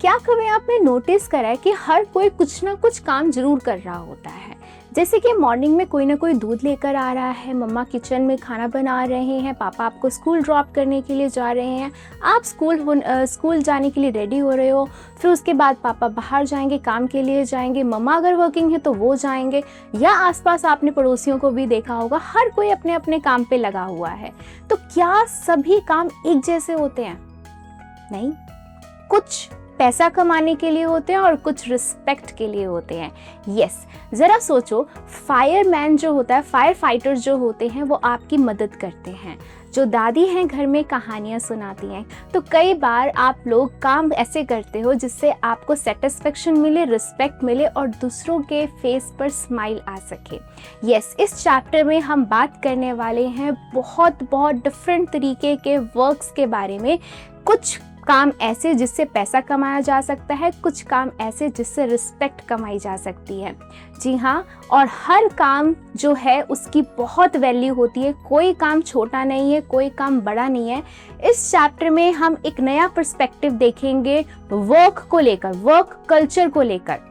क्या कभी आपने नोटिस करा है कि हर कोई कुछ ना कुछ काम जरूर कर रहा होता है। जैसे कि मॉर्निंग में कोई ना कोई दूध लेकर आ रहा है, मम्मा किचन में खाना बना रहे हैं, पापा आपको स्कूल ड्रॉप करने के लिए जा रहे हैं, आप स्कूल जाने के लिए रेडी हो रहे हो। फिर उसके बाद पापा बाहर जाएंगे, काम के लिए जाएंगे, मम्मा अगर वर्किंग है तो वो जाएंगे, या आसपास आपने पड़ोसियों को भी देखा होगा, हर कोई अपने अपने काम पे लगा हुआ है। तो क्या सभी काम एक जैसे होते हैं? नहीं, कुछ पैसा कमाने के लिए होते हैं और कुछ रिस्पेक्ट के लिए होते हैं। यस, ज़रा सोचो, फायरमैन जो होता है, फायर फाइटर्स जो होते हैं, वो आपकी मदद करते हैं। जो दादी हैं घर में कहानियाँ सुनाती हैं। तो कई बार आप लोग काम ऐसे करते हो जिससे आपको सेटिस्फेक्शन मिले, रिस्पेक्ट मिले और दूसरों के फेस पर स्माइल आ सके। यस, इस चैप्टर में हम बात करने वाले हैं बहुत डिफरेंट तरीके के वर्क्स के बारे में। कुछ काम ऐसे जिससे पैसा कमाया जा सकता है, कुछ काम ऐसे जिससे रिस्पेक्ट कमाई जा सकती है। जी हाँ, और हर काम जो है उसकी बहुत वैल्यू होती है। कोई काम छोटा नहीं है, कोई काम बड़ा नहीं है। इस चैप्टर में हम एक नया पर्सपेक्टिव देखेंगे वर्क को लेकर, वर्क कल्चर को लेकर।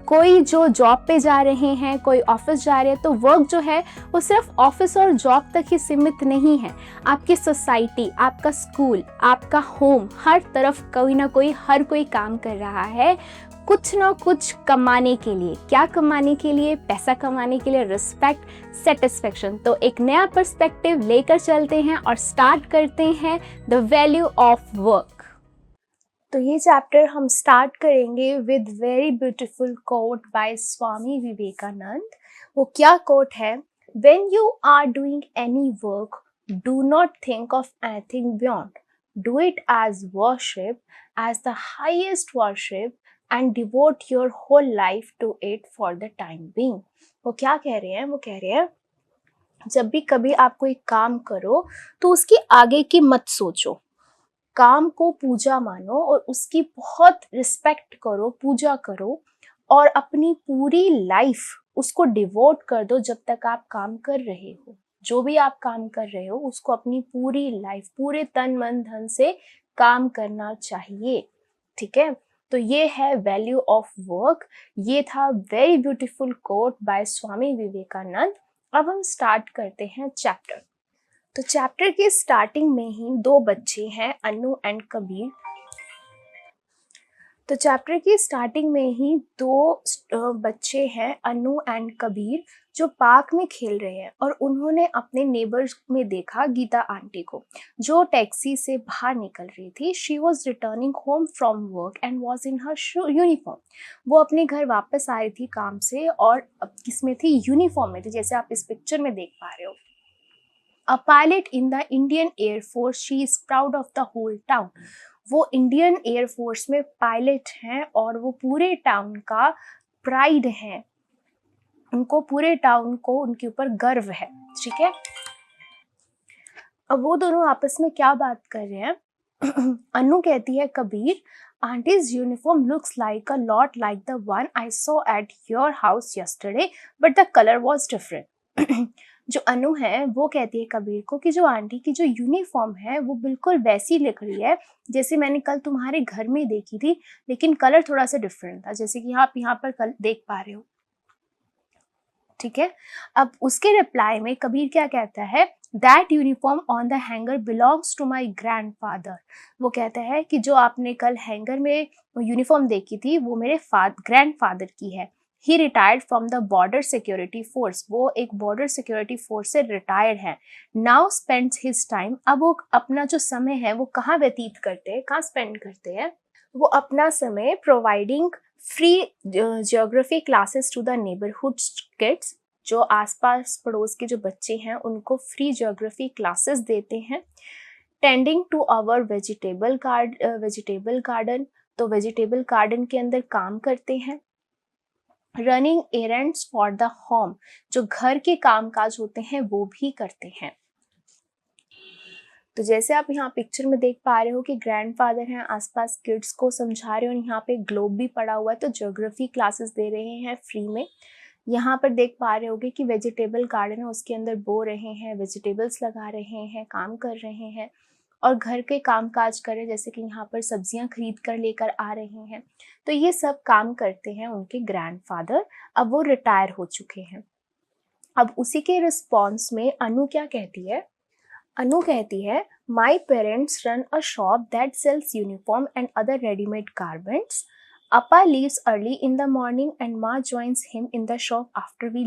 कोई जो जॉब पे जा रहे हैं, कोई ऑफिस जा रहे हैं, तो वर्क जो है वो सिर्फ ऑफिस और जॉब तक ही सीमित नहीं है। आपकी सोसाइटी, आपका स्कूल, आपका होम, हर तरफ कोई ना कोई, हर कोई काम कर रहा है कुछ ना कुछ कमाने के लिए। क्या कमाने के लिए? पैसा कमाने के लिए, रिस्पेक्ट, सेटिस्फेक्शन। तो एक नया पर्सपेक्टिव लेकर चलते हैं और स्टार्ट करते हैं द वैल्यू ऑफ वर्क। तो ये चैप्टर हम स्टार्ट करेंगे with very beautiful quote by Swami Vivekananda. वो क्या कोट है? When you are doing any work, do not think of anything beyond. Do it as worship, as the highest worship, and devote your whole life to it for the time being. वो क्या कह रहे हैं? वो कह रहे हैं जब भी कभी आप कोई काम करो तो उसकी आगे की मत सोचो, काम को पूजा मानो और उसकी बहुत रिस्पेक्ट करो, पूजा करो और अपनी पूरी लाइफ उसको डिवोट कर दो जब तक आप काम कर रहे हो। जो भी आप काम कर रहे हो उसको अपनी पूरी लाइफ, पूरे तन मन धन से काम करना चाहिए। ठीक है, तो ये है वैल्यू ऑफ वर्क। ये था very beautiful quote by Swami Vivekananda. अब हम स्टार्ट करते हैं चैप्टर। तो चैप्टर के स्टार्टिंग में ही दो बच्चे हैं, अनु एंड कबीर। तो चैप्टर की स्टार्टिंग में ही दो बच्चे हैं, अनु एंड कबीर, जो पार्क में खेल रहे हैं और उन्होंने अपने नेबर्स में देखा गीता आंटी को, जो टैक्सी से बाहर निकल रही थी। She was returning home from work and was in her uniform. वो अपने घर वापस आ रही थी काम से और किसमें थी? यूनिफॉर्म में थी, जैसे आप इस पिक्चर में देख पा रहे हो। A pilot in the Indian Air Force, she is proud of the whole town. वो इंडियन एयर फोर्स में पायलट हैं और वो पूरे टाउन का प्राइड हैं। उनको पूरे टाउन को उनके ऊपर गर्व है। ठीक है, अब वो दोनों आपस में क्या बात कर रहे हैं? अनु कहती है, Kabir, aunties uniform looks like a lot like the one I saw at your house yesterday but the colour was different. जो अनु है वो कहती है कबीर को कि जो आंटी की जो यूनिफॉर्म है वो बिल्कुल वैसी लग रही है जैसे मैंने कल तुम्हारे घर में देखी थी, लेकिन कलर थोड़ा सा डिफरेंट था, जैसे कि आप यहाँ पर कल देख पा रहे हो। ठीक है, अब उसके रिप्लाई में कबीर क्या कहता है? That uniform on the hanger belongs to my grandfather. वो कहता है कि जो आपने कल हैंगर में यूनिफॉर्म देखी थी वो मेरे ग्रैंडफादर की है। He retired from the border security force. वो एक बॉर्डर सिक्योरिटी फोर्स से रिटायर्ड है। Now spends his time. अब वो अपना जो समय है वो कहाँ व्यतीत करते हैं, कहाँ स्पेंड करते हैं? वो अपना समय providing free geography classes to the neighbourhood kids. जो आसपास पड़ोस के जो बच्चे हैं उनको फ्री जियोग्राफी क्लासेस देते हैं। Tending to our vegetable garden, तो वेजिटेबल गार्डन के अंदर काम करते हैं। Running errands for the home, जो घर के कामकाज होते हैं वो भी करते हैं। तो जैसे आप यहाँ पिक्चर में देख पा रहे हो कि ग्रैंडफादर हैं, आसपास किड्स को समझा रहे हो, और यहाँ पे ग्लोब भी पड़ा हुआ है, तो ज्योग्राफी क्लासेस दे रहे हैं फ्री में। यहाँ पर देख पा रहे होगे कि वेजिटेबल गार्डन है, उसके अंदर बो रहे हैं, वेजिटेबल्स लगा रहे हैं, काम कर रहे हैं। और घर के काम काज करें, जैसे कि यहाँ पर सब्जियां खरीद कर लेकर आ रहे हैं। तो ये सब काम करते हैं उनके ग्रैंडफादर। अब वो रिटायर हो चुके हैं। अब उसी के रिस्पॉन्स में अनु क्या कहती है, अनु कहती है my parents run a shop that sells uniform and other readymade garments. Appa leaves early in the morning and Ma joins him in the shop after we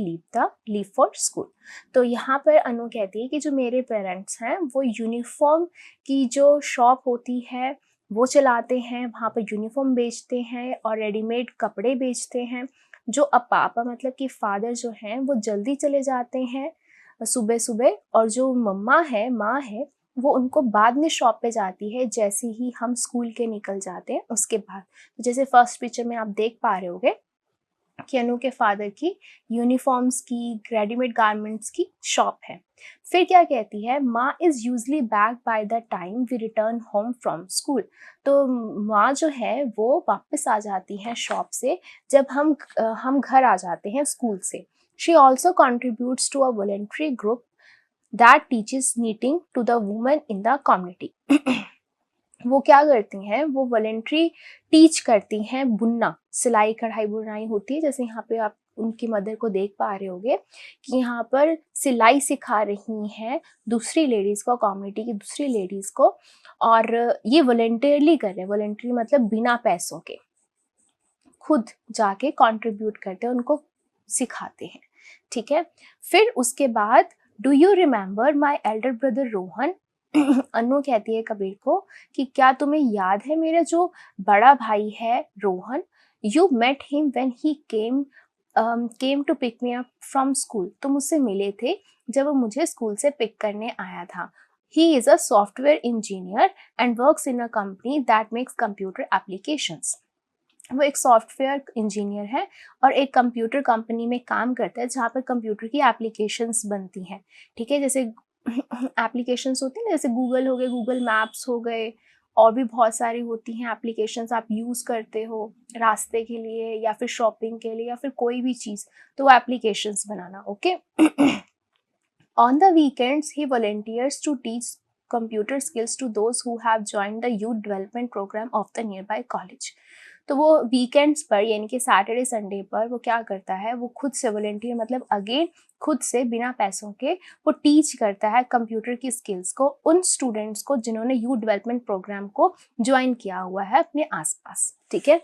leave for school। तो यहाँ पर अनु कहती है कि जो मेरे पेरेंट्स हैं वो यूनिफॉर्म की जो शॉप होती है वो चलाते हैं, वहाँ पर यूनिफॉर्म बेचते हैं और रेडीमेड कपड़े बेचते हैं। जो पापा मतलब कि फादर जो हैं वो जल्दी चले जाते हैं सुबह सुबह, और जो मम्मा है, माँ है, वो उनको बाद में शॉप पे जाती है जैसे ही हम स्कूल के निकल जाते हैं उसके बाद। तो जैसे फर्स्ट पिक्चर में आप देख पा रहे होगे कि अनु के फादर की यूनिफॉर्म्स की, रेडीमेड गारमेंट्स की शॉप है। फिर क्या कहती है, माँ is usually back by the time we return home from school. तो माँ जो है वो वापस आ जाती है शॉप से जब हम घर आ जाते हैं स्कूल से। She also contributes to a voluntary group that teaches knitting to the women in the community। वो क्या करती हैं, वो वॉलेंट्री टीच करती हैं बुनना, सिलाई कढ़ाई बुनाई होती है। जैसे यहाँ पे आप उनकी मदर को देख पा रहे होगे कि यहाँ पर सिलाई सिखा रही हैं दूसरी लेडीज़ को, कम्युनिटी की दूसरी लेडीज़ को, और ये वॉलेंटियरली कर रहे हैं। वॉलेंट्री मतलब बिना पैसों के, खुद जाके कंट्रीब्यूट करते हैं, उनको सिखाते हैं। ठीक है। फिर उसके बाद do you remember my elder brother Rohan. Anu कहती है कबीर को कि क्या तुम्हें याद है मेरा जो बड़ा भाई है Rohan. You met him when he came to pick me up from school. तुम उससे मिले थे जब वो मुझे स्कूल से पिक करने आया था। He is a software engineer and works in a company that makes computer applications. वो एक सॉफ्टवेयर इंजीनियर है और एक कंप्यूटर कंपनी में काम करता है जहाँ पर कंप्यूटर की एप्लीकेशंस बनती हैं। ठीक है, जैसे एप्लीकेशंस होती हैं ना, जैसे गूगल हो गए, गूगल मैप्स हो गए, और भी बहुत सारी होती हैं एप्लीकेशंस आप यूज़ करते हो रास्ते के लिए या फिर शॉपिंग के लिए या फिर कोई भी चीज़, तो वो एप्लीकेशंस बनाना। Okay. On the weekends he volunteers to teach computer skills to those who have joined the youth development program of the nearby college। तो वो वीकेंड्स पर यानी कि सैटरडे संडे पर वो क्या करता है, वो खुद से वॉलंटियर मतलब अगेन खुद से बिना पैसों के वो टीच करता है कंप्यूटर की स्किल्स को उन स्टूडेंट्स को जिन्होंने यूथ डेवलपमेंट प्रोग्राम को ज्वाइन किया हुआ है अपने आसपास। ठीक है।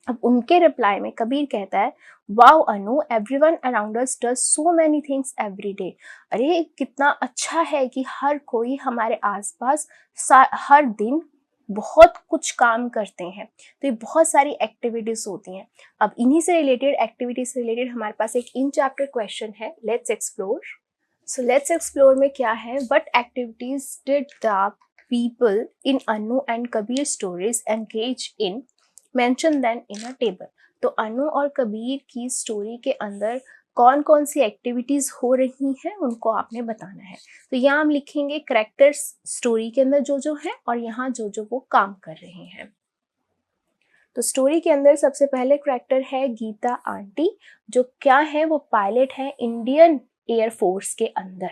अब उनके रिप्लाई में कबीर कहता है wow Anu, everyone around us does so many things every day. अरे कितना अच्छा है कि हर कोई हमारे आसपास हर दिन बहुत कुछ काम करते हैं। तो ये बहुत सारी एक्टिविटीज होती हैं। अब इन्हीं से रिलेटेड एक्टिविटीज से रिलेटेड हमारे पास एक इन चैप्टर क्वेश्चन है, let's explore. So let's explore में क्या है, what activities did the people in Anu and Kabir stories engage in, mention then in a table. तो अनु और कबीर की स्टोरी के अंदर कौन कौन सी एक्टिविटीज हो रही हैं उनको आपने बताना है। तो यहाँ हम लिखेंगे कैरेक्टर्स स्टोरी के अंदर जो जो है और यहाँ जो जो वो काम कर रहे हैं। तो स्टोरी के अंदर सबसे पहले कैरेक्टर है गीता आंटी, जो क्या है, वो पायलट है इंडियन एयरफोर्स के अंदर,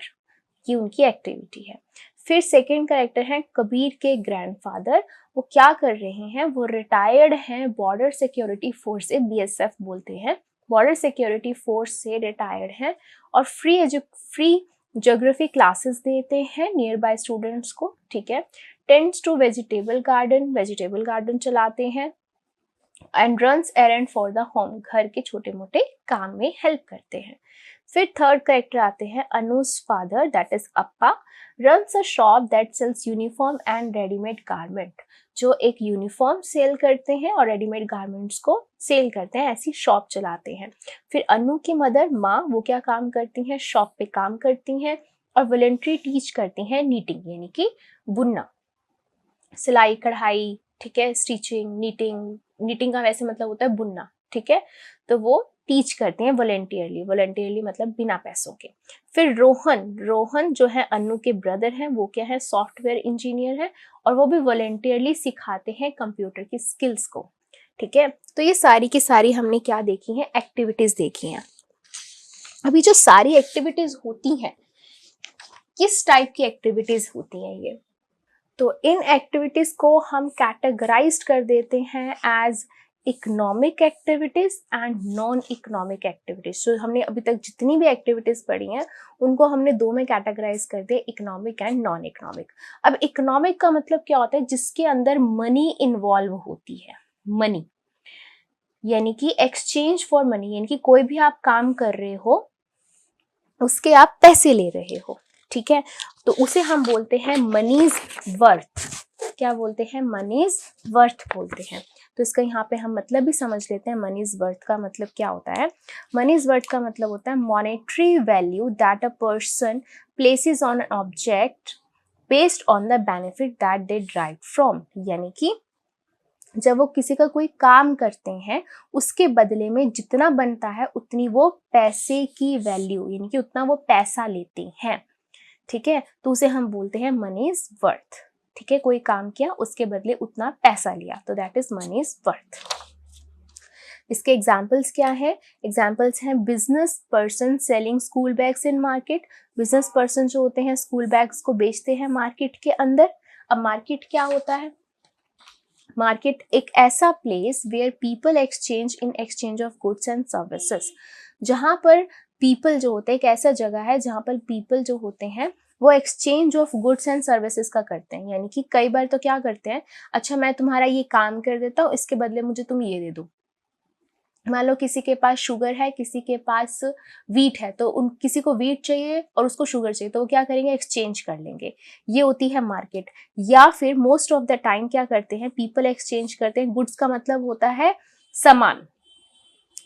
ये उनकी एक्टिविटी है। फिर सेकंड कैरेक्टर है कबीर के ग्रैंडफादर, वो क्या कर रहे हैं, वो रिटायर्ड हैं बॉर्डर सिक्योरिटी फोर्स से, बीएसएफ बोलते हैं, बॉर्डर सिक्योरिटी फोर्स से रिटायर्ड हैं और फ्री ज्योग्राफी क्लासेस देते हैं नियर बाय स्टूडेंट्स को। ठीक है। टेंड्स टू वेजिटेबल गार्डन चलाते हैं and runs errand for the home, घर के छोटे मोटे काम में हेल्प करते हैं। फिर थर्ड कैरेक्टर आते हैं Anuj father, that is Appa, runs a shop that sells uniform and readymade garment, जो एक यूनिफॉर्म सेल करते हैं और रेडीमेड गारमेंट्स को सेल करते हैं, ऐसी शॉप चलाते हैं। फिर अनु की मदर माँ, वो क्या काम करती हैं, शॉप पे काम करती हैं और वॉलंटरी टीच करती हैं नीटिंग यानी कि बुनना, सिलाई कढ़ाई। ठीक है। स्टिचिंग, नीटिंग का वैसे मतलब होता है बुनना। ठीक है। तो वो टीच करते हैं वॉलंटियरली मतलब बिना पैसों के। फिर रोहन जो है अनु के ब्रदर हैं, वो क्या है, सॉफ्टवेयर इंजीनियर है और वो भी वॉलंटियरली सिखाते हैं कंप्यूटर की स्किल्स को। ठीक है। तो ये सारी की सारी हमने क्या देखी हैं, एक्टिविटीज देखी हैं। अभी जो सारी एक्टिविटीज होती हैं, किस टाइप की एक्टिविटीज होती हैं ये, तो इन एक्टिविटीज़ को हम कैटेगराइज कर देते हैं as economic activities and non economic activities. तो हमने अभी तक जितनी भी एक्टिविटीज़ पढ़ी हैं उनको हमने दो में कैटेगराइज कर दिया, इकोनॉमिक एंड नॉन इकोनॉमिक। अब इकोनॉमिक का मतलब क्या होता है? जिसके अंदर मनी इन्वॉल्व होती है। मनी यानी कि एक्सचेंज फॉर मनी, यानी कि कोई भी आप काम कर रहे हो उसके आप पैसे ले रहे हो, ठीक है, तो उसे हम बोलते हैं मनीज वर्थ। क्या बोलते हैं? मनीज वर्थ बोलते हैं। तो इसका यहाँ पे हम मतलब भी समझ लेते हैं। मनीज वर्थ का मतलब क्या होता है? मनीज वर्थ का मतलब होता है monetary value that a person places on an object based on the benefit that they drive from. यानी कि जब वो किसी का कोई काम करते हैं उसके बदले में जितना बनता है उतनी वो पैसे की वैल्यू, यानी कि उतना वो पैसा लेते हैं, ठीक है, तो उसे हम बोलते हैं मनीज वर्थ। ठीक है, कोई काम किया उसके बदले उतना पैसा लिया, तो दैट इज मनीज वर्थ। इसके एग्जाम्पल्स क्या है? एग्जाम्पल्स हैं business person selling school bags in market. Business person जो होते हैं स्कूल बैग्स को बेचते हैं मार्केट के अंदर। अब मार्केट क्या होता है? मार्केट एक ऐसा place where people exchange in exchange of goods and services. जहाँ पर पीपल जो होते हैं, एक ऐसा जगह है जहाँ पर पीपल जो होते हैं वो exchange of goods and services का करते हैं। यानी कि कई बार तो क्या करते हैं, अच्छा मैं तुम्हारा ये काम कर देता हूँ, इसके बदले मुझे तुम ये दे दो। मान लो किसी के पास शुगर है, किसी के पास वीट है, तो उन किसी को वीट चाहिए और उसको शुगर चाहिए, तो वो क्या करेंगे? एक्सचेंज कर लेंगे। ये होती है मार्केट। या फिर मोस्ट ऑफ द टाइम क्या करते हैं? पीपल एक्सचेंज करते हैं। गुड्स का मतलब होता है सामान,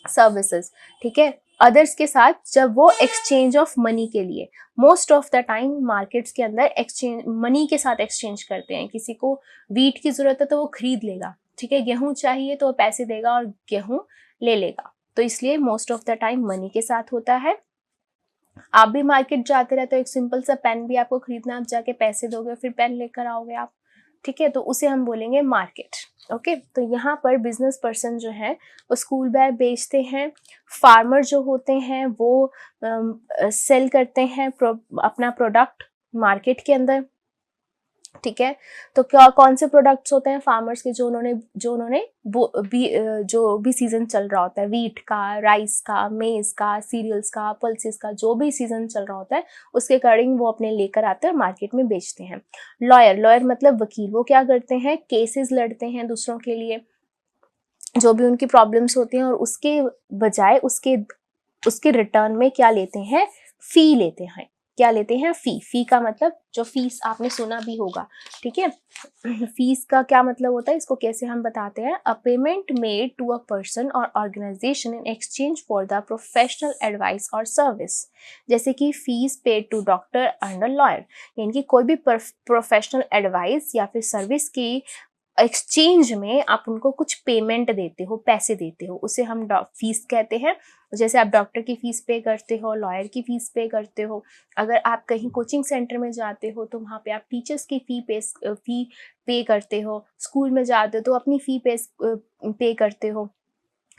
सर्विसेज, ठीक है, अदर्स के साथ, जब वो एक्सचेंज ऑफ मनी के लिए। Most of the time markets के अंदर एक्सचेंज मनी के साथ एक्सचेंज करते हैं। किसी को वीट की जरूरत है तो वो खरीद लेगा, ठीक है, गेहूं चाहिए तो वो पैसे देगा और गेहूं ले लेगा, तो इसलिए most of the time money के साथ होता है। आप भी मार्केट जाते रहते हो, एक सिंपल सा पेन भी आपको खरीदना, आप जाके पैसे दोगे फिर पेन लेकर आओगे आप, ठीक है, तो उसे हम बोलेंगे मार्केट। ओके, तो यहाँ पर बिजनेस पर्सन जो है वो स्कूल बैग बेचते हैं। फार्मर जो होते हैं वो सेल करते हैं अपना प्रोडक्ट मार्केट के अंदर, ठीक है, तो क्या कौन से प्रोडक्ट्स होते हैं फार्मर्स के? जो उन्होंने जो भी सीजन चल रहा होता है, वीट का, राइस का, मेज का, सीरियल्स का, पल्सेस का, जो भी सीजन चल रहा होता है उसके अकॉर्डिंग वो अपने लेकर आते हैं और मार्केट में बेचते हैं। लॉयर मतलब वकील, वो क्या करते हैं? केसेस लड़ते हैं दूसरों के लिए, जो भी उनकी प्रॉब्लम्स होती हैं, और उसके बजाय उसके रिटर्न में क्या लेते हैं? फी लेते हैं। क्या लेते हैं? फी का मतलब जो फीस आपने सुना भी होगा, ठीक है, फीस का क्या मतलब होता है? इसको कैसे हम बताते हैं? A payment made to a person और organisation in exchange for the professional advice और सर्विस। जैसे कि fees paid to doctor and a lawyer, यानी कि कोई भी प्रोफेशनल एडवाइस या फिर सर्विस की एक्सचेंज में आप उनको कुछ पेमेंट देते हो, पैसे देते हो, उसे हम फीस कहते हैं। जैसे आप डॉक्टर की फीस पे करते हो, लॉयर की फीस पे करते हो, अगर आप कहीं कोचिंग सेंटर में जाते हो तो वहाँ पे आप टीचर्स की फी पे करते हो, स्कूल में जाते हो तो अपनी फी पे करते हो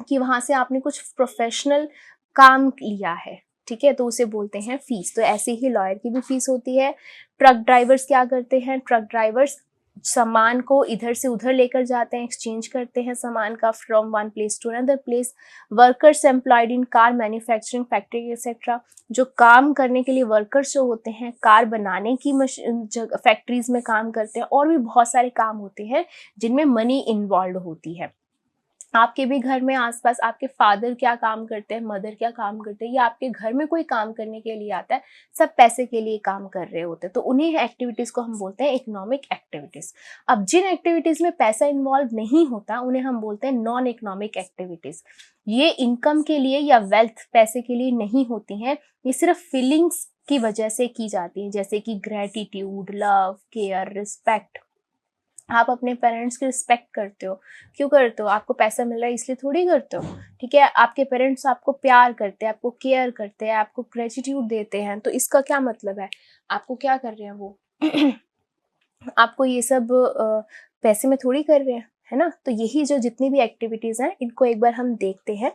कि वहाँ से आपने कुछ प्रोफेशनल काम लिया है, ठीक है, तो उसे बोलते हैं फीस। तो ऐसे ही लॉयर की भी फीस होती है। ट्रक ड्राइवर्स क्या करते हैं? ट्रक ड्राइवर्स सामान को इधर से उधर लेकर जाते हैं, एक्सचेंज करते हैं सामान का from one place to another place. Workers employed in car manufacturing factory etcetera, जो काम करने के लिए वर्कर्स जो होते हैं कार बनाने की फैक्ट्रीज में काम करते हैं, और भी बहुत सारे काम होते हैं जिनमें मनी इन्वॉल्व होती है। आपके भी घर में आसपास आपके फादर क्या काम करते हैं, मदर क्या काम करते हैं, या आपके घर में कोई काम करने के लिए आता है, सब पैसे के लिए काम कर रहे होते हैं, तो उन्हीं एक्टिविटीज को हम बोलते हैं इकोनॉमिक एक्टिविटीज। अब जिन एक्टिविटीज में पैसा इन्वॉल्व नहीं होता उन्हें हम बोलते हैं नॉन इकोनॉमिक एक्टिविटीज। ये इनकम के लिए या वेल्थ, पैसे के लिए नहीं होती हैं, ये सिर्फ फीलिंग्स की वजह से की जाती है, जैसे कि ग्रेटिट्यूड, लव, केयर, रिस्पेक्ट। आप अपने पेरेंट्स की रिस्पेक्ट करते हो, क्यों करते हो? आपको पैसा मिल रहा है इसलिए थोड़ी करते हो, ठीक है, आपके पेरेंट्स आपको प्यार करते हैं, आपको केयर करते हैं, आपको ग्रेटिट्यूड देते हैं, तो इसका क्या मतलब है? आपको क्या कर रहे हैं वो? आपको ये सब पैसे में थोड़ी कर रहे हैं, है ना? तो यही जो जितनी भी एक्टिविटीज हैं इनको एक बार हम देखते हैं।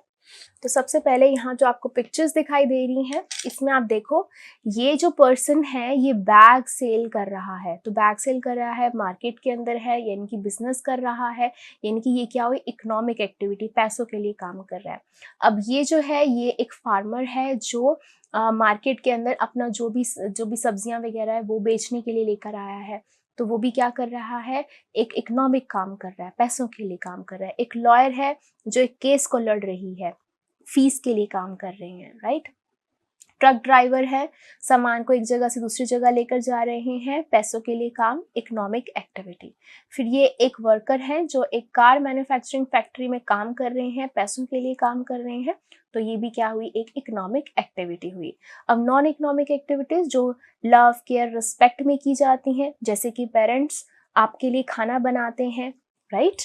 तो सबसे पहले यहाँ जो आपको पिक्चर्स दिखाई दे रही हैं, इसमें आप देखो ये जो पर्सन है ये बैग सेल कर रहा है। तो बैग सेल कर रहा है, मार्केट के अंदर है, यानी कि बिजनेस कर रहा है, यानी कि ये क्या हुई, इकोनॉमिक एक्टिविटी, पैसों के लिए काम कर रहा है। अब ये जो है ये एक फार्मर है जो मार्केट के अंदर अपना जो भी सब्जियां वगैरह है वो बेचने के लिए लेकर आया है। तो वो भी क्या कर रहा है, एक इकोनॉमिक काम कर रहा है, पैसों के लिए काम कर रहा है। एक लॉयर है जो एक केस को लड़ रही है, फीस के लिए काम कर रहे हैं, राइट। ट्रक ड्राइवर है, सामान को एक जगह से दूसरी जगह लेकर जा रहे हैं, पैसों के लिए काम, इकोनॉमिक एक्टिविटी। फिर ये एक वर्कर है जो एक कार मैन्युफैक्चरिंग फैक्ट्री में काम कर रहे हैं, पैसों के लिए काम कर रहे हैं। तो ये भी क्या हुई, एक इकोनॉमिक एक्टिविटी हुई। अब नॉन इकोनॉमिक एक्टिविटीज जो लव, केयर, रिस्पेक्ट में की जाती हैं, जैसे कि पेरेंट्स आपके लिए खाना बनाते हैं, राइट।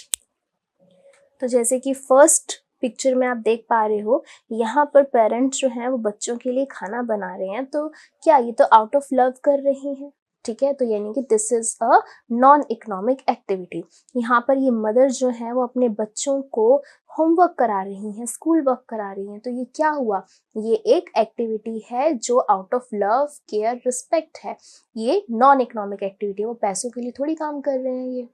तो जैसे कि फर्स्ट पिक्चर में आप देख पा रहे हो, यहाँ पर पेरेंट्स जो हैं वो बच्चों के लिए खाना बना रहे हैं। तो क्या ये तो आउट ऑफ लव कर रहे हैं, ठीक है। तो यानी कि this is a non economic activity. यहाँ पर ये मदर जो है वो अपने बच्चों को होमवर्क करा रही हैं, स्कूल वर्क करा रही हैं। तो ये क्या हुआ, ये एक एक्टिविटी है जो out of love, care, respect है। ये नॉन इकोनॉमिक एक्टिविटी है, वो पैसों के लिए थोड़ी काम कर रहे हैं ये।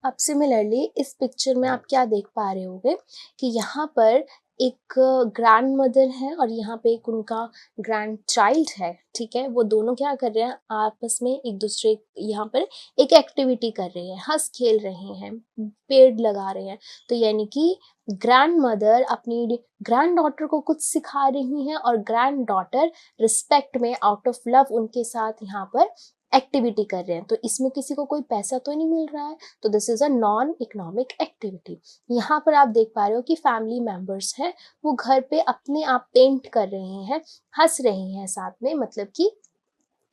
अब सिमिलरली इस पिक्चर में आप क्या देख पा रहे होंगे कि यहाँ पर एक ग्रैंड मदर है और यहाँ पे एक उनका ग्रैंड चाइल्ड है, ठीक है। वो दोनों क्या कर रहे हैं, आपस में एक दूसरे, यहाँ पर एक एक्टिविटी कर रहे हैं, हंस खेल रहे हैं, पेड़ लगा रहे हैं। तो यानी कि ग्रैंड मदर अपनी ग्रैंड डॉटर को कुछ सिखा रही हैं और ग्रैंड डॉटर रिस्पेक्ट में आउट ऑफ लव उनके साथ यहाँ पर एक्टिविटी कर रहे हैं। तो इसमें किसी को कोई पैसा तो नहीं मिल रहा है, तो this is a non economic activity. यहाँ पर आप देख पा रहे हो कि फैमिली मेंबर्स हैं, वो घर पे अपने आप पेंट कर रहे हैं, हंस रहे हैं साथ में, मतलब कि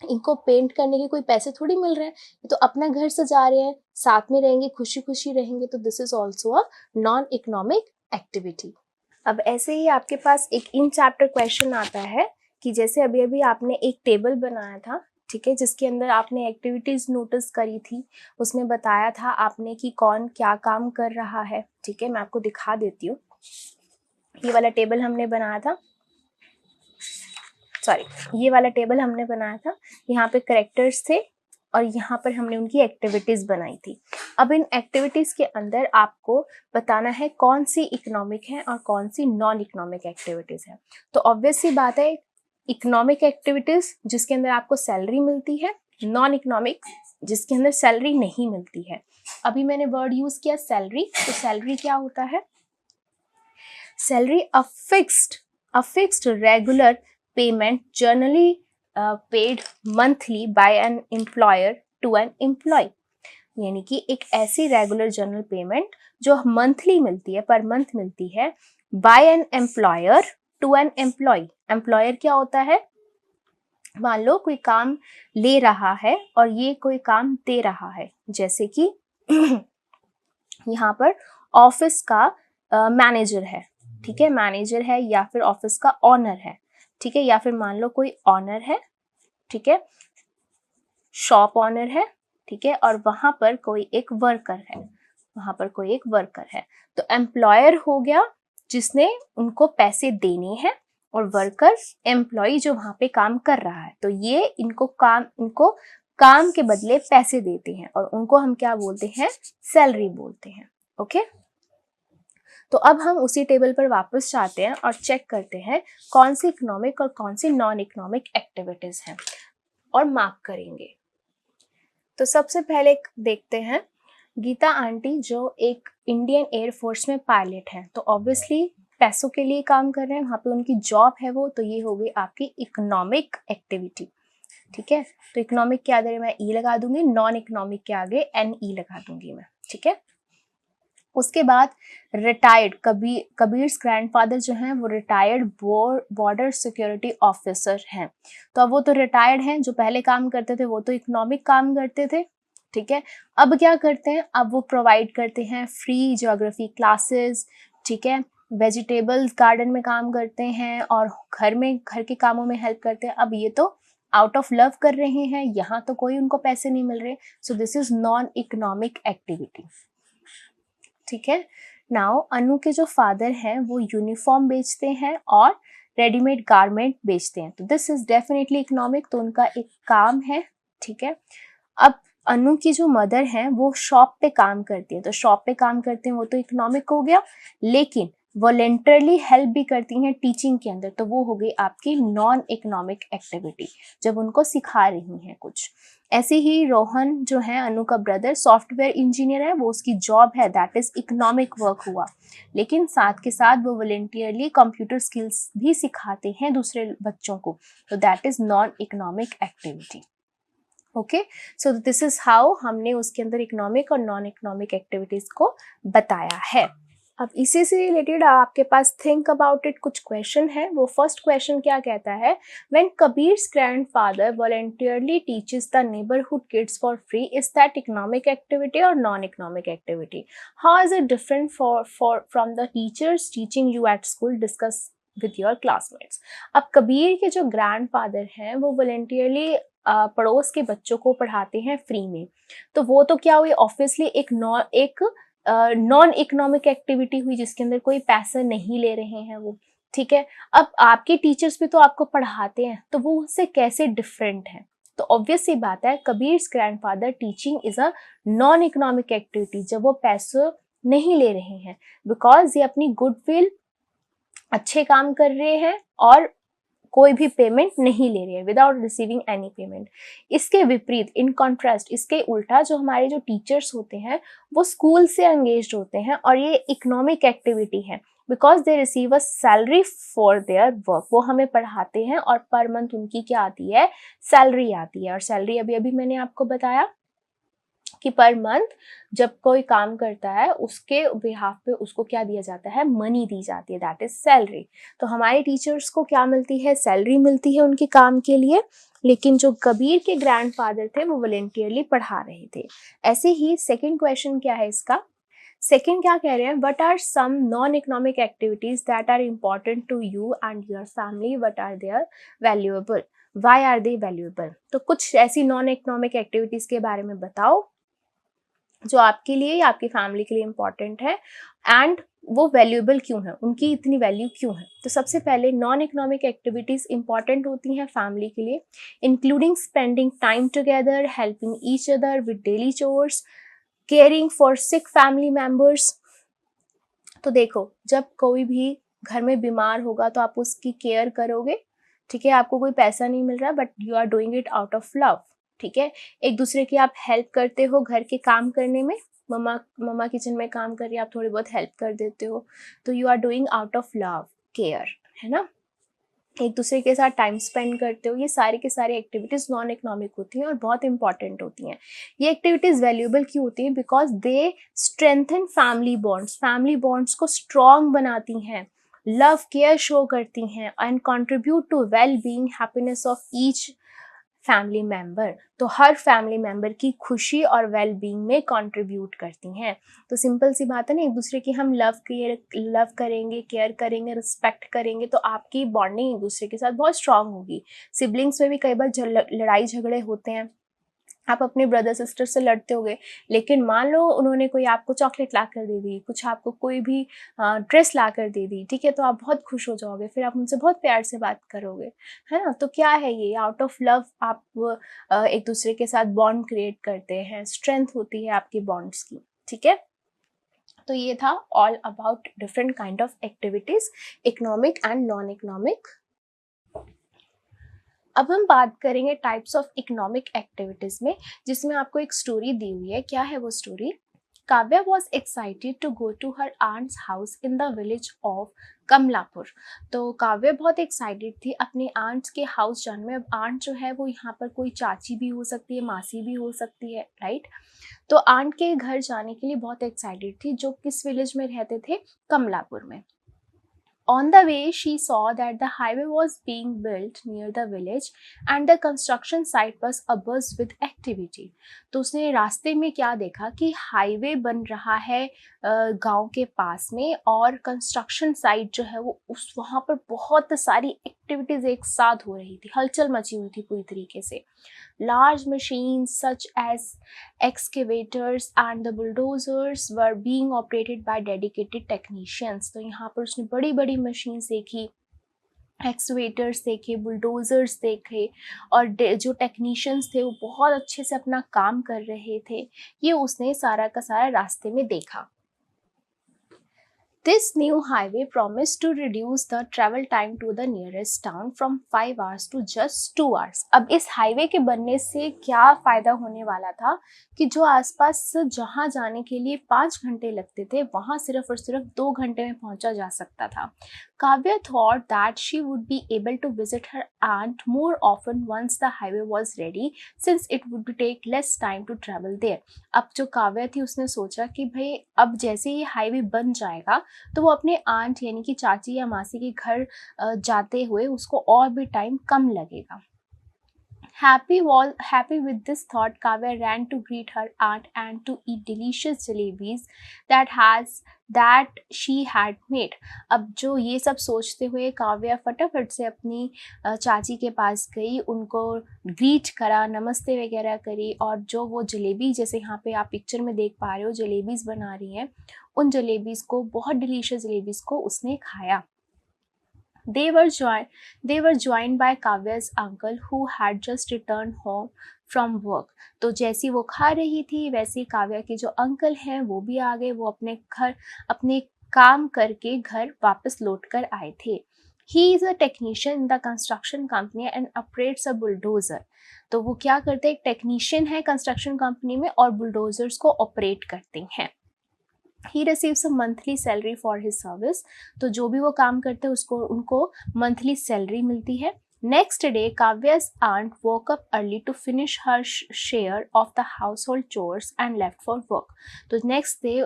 इनको पेंट करने के कोई पैसे थोड़ी मिल रहे हैं, ये तो अपना घर सजा रहे हैं, साथ में रहेंगे, खुशी खुशी रहेंगे। तो this is also a non economic activity. अब ऐसे ही आपके पास एक इन चैप्टर क्वेश्चन आता है कि जैसे अभी अभी आपने एक टेबल बनाया था, ठीक है, जिसके अंदर आपने एक्टिविटीज नोटिस करी थी, उसमें बताया था आपने कि कौन क्या काम कर रहा है, ठीक है। मैं आपको दिखा देती हूँ, ये वाला टेबल हमने बनाया था, सॉरी ये वाला टेबल हमने बनाया था। यहाँ पे करेक्टर्स थे और यहाँ पर हमने उनकी एक्टिविटीज बनाई थी। अब इन एक्टिविटीज के अंदर आपको बताना है कौन सी इकोनॉमिक है और कौन सी नॉन इकोनॉमिक एक्टिविटीज है। तो ऑब्वियस सी बात है, इकोनॉमिक एक्टिविटीज जिसके अंदर आपको सैलरी मिलती है, नॉन इकोनॉमिक जिसके अंदर सैलरी नहीं मिलती है। अभी मैंने वर्ड यूज किया सैलरी, तो सैलरी क्या होता है, salary a fixed regular payment generally paid monthly by an employer to an employee. यानी कि एक ऐसी रेगुलर जनरल पेमेंट जो मंथली मिलती है, पर मंथ मिलती है, by an employer to an employee. Employer क्या होता है, मान लो कोई काम ले रहा है और ये कोई काम दे रहा है, जैसे कि यहाँ पर ऑफिस का मैनेजर है, ठीक है, मैनेजर है, या फिर ऑफिस का ऑनर है, ठीक है, या फिर मान लो कोई ऑनर है, ठीक है, शॉप ऑनर है, ठीक है, और वहां पर कोई एक वर्कर है, वहां पर कोई एक वर्कर है। तो एम्प्लॉयर हो गया जिसने उनको पैसे देने हैं, और वर्कर एम्प्लॉय जो वहां पे काम कर रहा है। तो ये इनको काम के बदले पैसे देते हैं और उनको हम क्या बोलते हैं, सैलरी बोलते हैं। ओके, तो अब हम उसी टेबल पर वापस जाते हैं और चेक करते हैं कौन सी इकोनॉमिक और कौन सी नॉन इकोनॉमिक एक्टिविटीज हैं और मार्क करेंगे। तो सबसे पहले देखते हैं गीता आंटी जो एक इंडियन एयरफोर्स में पायलट हैं, तो ऑब्वियसली पैसों के लिए काम कर रहे हैं, वहाँ पे उनकी जॉब है वो, तो ये हो गई आपकी इकोनॉमिक एक्टिविटी, ठीक है। तो इकोनॉमिक के आगे मैं ई लगा दूंगी, नॉन इकोनॉमिक के आगे एन ई लगा दूंगी मैं, ठीक है। उसके बाद रिटायर्ड कबीर्स ग्रैंडफादर जो हैं वो रिटायर्ड बॉर्डर सिक्योरिटी ऑफिसर हैं। तो अब वो तो रिटायर्ड हैं, जो पहले काम करते थे वो तो इकोनॉमिक काम करते थे, ठीक है। अब क्या करते हैं, अब वो प्रोवाइड करते हैं फ्री ज्योग्राफी क्लासेस, ठीक है, वेजिटेबल्स गार्डन में काम करते हैं और घर के कामों में हेल्प करते हैं। अब ये तो आउट ऑफ लव कर रहे हैं, यहाँ तो कोई उनको पैसे नहीं मिल रहे, so this is non economic activity. ठीक है। नाउ अनु के जो फादर हैं वो यूनिफॉर्म बेचते हैं और रेडीमेड गारमेंट बेचते हैं, तो दिस इज डेफिनेटली इकोनॉमिक, तो उनका एक काम है, ठीक है। अब अनु की जो मदर हैं वो शॉप पे काम करती है, तो शॉप पे काम करते हैं वो तो इकोनॉमिक हो गया, लेकिन वॉलेंटरली हेल्प भी करती हैं टीचिंग के अंदर, तो वो हो गई आपकी नॉन इकोनॉमिक एक्टिविटी, जब उनको सिखा रही हैं कुछ। ऐसे ही रोहन जो है अनु का ब्रदर सॉफ्टवेयर इंजीनियर है, वो उसकी जॉब है, दैट इज इकोनॉमिक वर्क हुआ, लेकिन साथ के साथ वो वॉलेंटियरली कंप्यूटर स्किल्स भी सिखाते हैं दूसरे बच्चों को, तो that is non economic activity. Okay, so this is how हमने उसके अंदर इकोनॉमिक और नॉन इकोनॉमिक एक्टिविटीज को बताया है। अब इसी से रिलेटेड आपके पास थिंक अबाउट इट कुछ क्वेश्चन है। वो फर्स्ट क्वेश्चन क्या कहता है, when Kabir's grandfather voluntarily teaches the neighbourhood kids for free, is that economic activity और non economic activity? How is it different from the teachers teaching you at school? Discuss with your classmates. अब कबीर के जो grandfather हैं वो voluntarily पड़ोस के बच्चों को पढ़ाते हैं फ्री में, तो वो तो क्या हुई, ऑब्वियसली एक नॉन इकोनॉमिक एक्टिविटी हुई जिसके अंदर कोई पैसा नहीं ले रहे हैं वो, ठीक है। अब आपके टीचर्स भी तो आपको पढ़ाते हैं, तो वो उससे कैसे डिफरेंट है? तो ऑब्वियस सी बात है, Kabir's grandfather teaching is a non economic activity, जब वो पैसे नहीं ले रहे हैं, बिकॉज ये अपनी गुडविल अच्छे काम कर रहे हैं और कोई भी पेमेंट नहीं ले रहे हैं, विदाउट रिसीविंग एनी पेमेंट। इसके विपरीत, इन कॉन्ट्रास्ट, इसके उल्टा जो हमारे जो टीचर्स होते हैं वो स्कूल से एंगेज्ड होते हैं और ये इकोनॉमिक एक्टिविटी है, because they receive a salary for their work. वो हमें पढ़ाते हैं और पर मंथ उनकी क्या आती है, सैलरी आती है, और सैलरी अभी अभी मैंने आपको बताया कि पर मंथ जब कोई काम करता है उसके बिहाफ पे उसको क्या दिया जाता है, मनी दी जाती है, दैट इज सैलरी। तो हमारे टीचर्स को क्या मिलती है, सैलरी मिलती है उनके काम के लिए, लेकिन जो कबीर के ग्रैंडफादर थे वो वॉलंटियरली पढ़ा रहे थे। ऐसे ही सेकंड क्वेश्चन क्या है इसका, सेकंड क्या कह रहे हैं, what are some non economic activities that are important to you and your family, what are their valuable, why are they valuable? तो कुछ ऐसी नॉन इकोनॉमिक एक्टिविटीज के बारे में बताओ जो आपके लिए या आपकी फैमिली के लिए इम्पॉर्टेंट है, एंड वो वैल्यूएबल क्यों है, उनकी इतनी वैल्यू क्यों है? तो सबसे पहले नॉन इकोनॉमिक एक्टिविटीज इंपॉर्टेंट होती हैं फैमिली के लिए, including spending time together, helping each other with daily chores, caring for sick family members. तो देखो, जब कोई भी घर में बीमार होगा तो आप उसकी केयर करोगे, ठीक है, आपको कोई पैसा नहीं मिल रहा, but you are doing it out of love, ठीक है। एक दूसरे की आप हेल्प करते हो घर के काम करने में, मम्मा किचन में काम कर रही है, आप थोड़ी बहुत हेल्प कर देते हो, तो you are doing out of love, care, है ना। एक दूसरे के साथ टाइम स्पेंड करते हो, ये सारी की सारी एक्टिविटीज़ नॉन इकोनॉमिक होती हैं और बहुत इंपॉर्टेंट होती हैं। ये एक्टिविटीज़ वैल्यूएबल क्यों होती हैं, because they strengthen family bonds को स्ट्रॉन्ग बनाती हैं, लव केयर शो करती हैं and contribute to well being happiness of each family member. तो हर फैमिली मेंबर की खुशी और वेल बीइंग में कंट्रीब्यूट करती हैं। तो सिंपल सी बात है ना, एक दूसरे की हम लव करेंगे, केयर करेंगे, रिस्पेक्ट करेंगे, तो आपकी बॉन्डिंग एक दूसरे के साथ बहुत स्ट्रांग होगी। सिबलिंग्स में भी कई बार लड़ाई झगड़े होते हैं, आप अपने ब्रदर सिस्टर से लड़ते होगे, लेकिन मान लो उन्होंने कोई आपको चॉकलेट ला कर दे दी, कुछ आपको कोई भी ड्रेस ला कर दे दी, ठीक है, तो आप बहुत खुश हो जाओगे, फिर आप उनसे बहुत प्यार से बात करोगे, है ना। तो क्या है ये, आउट ऑफ लव आप एक दूसरे के साथ बॉन्ड क्रिएट करते हैं, स्ट्रेंथ होती है आपकी बॉन्ड्स की, ठीक है। तो ये था all about different kind of activities, economic and non economic. अब हम बात करेंगे टाइप्स ऑफ इकोनॉमिक एक्टिविटीज में, जिसमें आपको एक स्टोरी दी हुई है। क्या है वो story, Kavya was excited to go to her aunt's house in the village of Kamalapur. तो काव्या बहुत एक्साइटेड थी अपने आंट्स के हाउस जाने में। अब आंट जो है वो यहाँ पर कोई चाची भी हो सकती है, मासी भी हो सकती है, राइट। तो आंट के घर जाने के लिए बहुत एक्साइटेड थी, जो किस विलेज में रहते थे, कमलापुर में। On the way, she saw that the highway was being built near the village and the construction site was abuzz with activity. तो उसने रास्ते में क्या देखा कि हाईवे बन रहा है गांव के पास में, और कंस्ट्रक्शन साइट जो है वो वहाँ पर बहुत सारी एक्टिविटीज एक साथ हो रही थी, हलचल मची हुई थी पूरी तरीके से। Large machines such as excavators and the bulldozers were being operated by dedicated technicians। तो यहाँ पर उसने बड़ी बड़ी मशीन देखी, एक्सवेटर्स देखे, बुलडोज़र्स देखे, और जो टेक्नीशियंस थे वो बहुत अच्छे से अपना काम कर रहे थे। ये उसने सारा का सारा रास्ते में देखा। This new highway promised to reduce the travel time to the nearest town from 5 hours to just 2 hours। अब इस हाईवे के बनने से क्या फ़ायदा होने वाला था कि जो आसपास जहाँ जाने के लिए 5 घंटे लगते थे वहाँ सिर्फ और सिर्फ 2 घंटे में पहुँचा जा सकता था। Kavya thought that she would be able to visit her aunt more often once the highway was ready, since it would take less time to travel there। अब जो काव्या थी उसने सोचा कि भाई अब जैसे ये हाईवे बन जाएगा तो वो अपने आंट यानी कि चाची या मासी के घर जाते हुए उसको और भी टाइम कम लगेगा। Happy with this thought, Kavya ran to greet her aunt and to eat delicious jalebis that she had made। अब जो ये सब सोचते हुए काव्या फटाफट से अपनी चाची के पास गई, उनको ग्रीट करा, नमस्ते वगैरह करी, और जो वो जलेबी जैसे यहाँ पे आप पिक्चर में देख पा रहे हो जलेबीज बना रही हैं, उन जलेबीज को, बहुत डिलीशियस जलेबीज को उसने खाया। They were joined by Kavya's uncle who had just returned home from work। तो जैसी वो खा रही थी वैसे काव्या के जो अंकल हैं वो भी आ गए, वो अपने काम करके घर वापस लौट कर आए थे। He is a technician in the construction company and operates a bulldozer। तो वो क्या करते हैं, एक टेक्नीशियन है कंस्ट्रक्शन कंपनी में और बुलडोजर्स को ऑपरेट करते हैं। He receives a monthly salary for his service। तो जो भी वो काम करते हैं उनको मंथली सैलरी मिलती है। Next day, Kavya's aunt woke up early to finish her share of the household chores and left for work। तो next day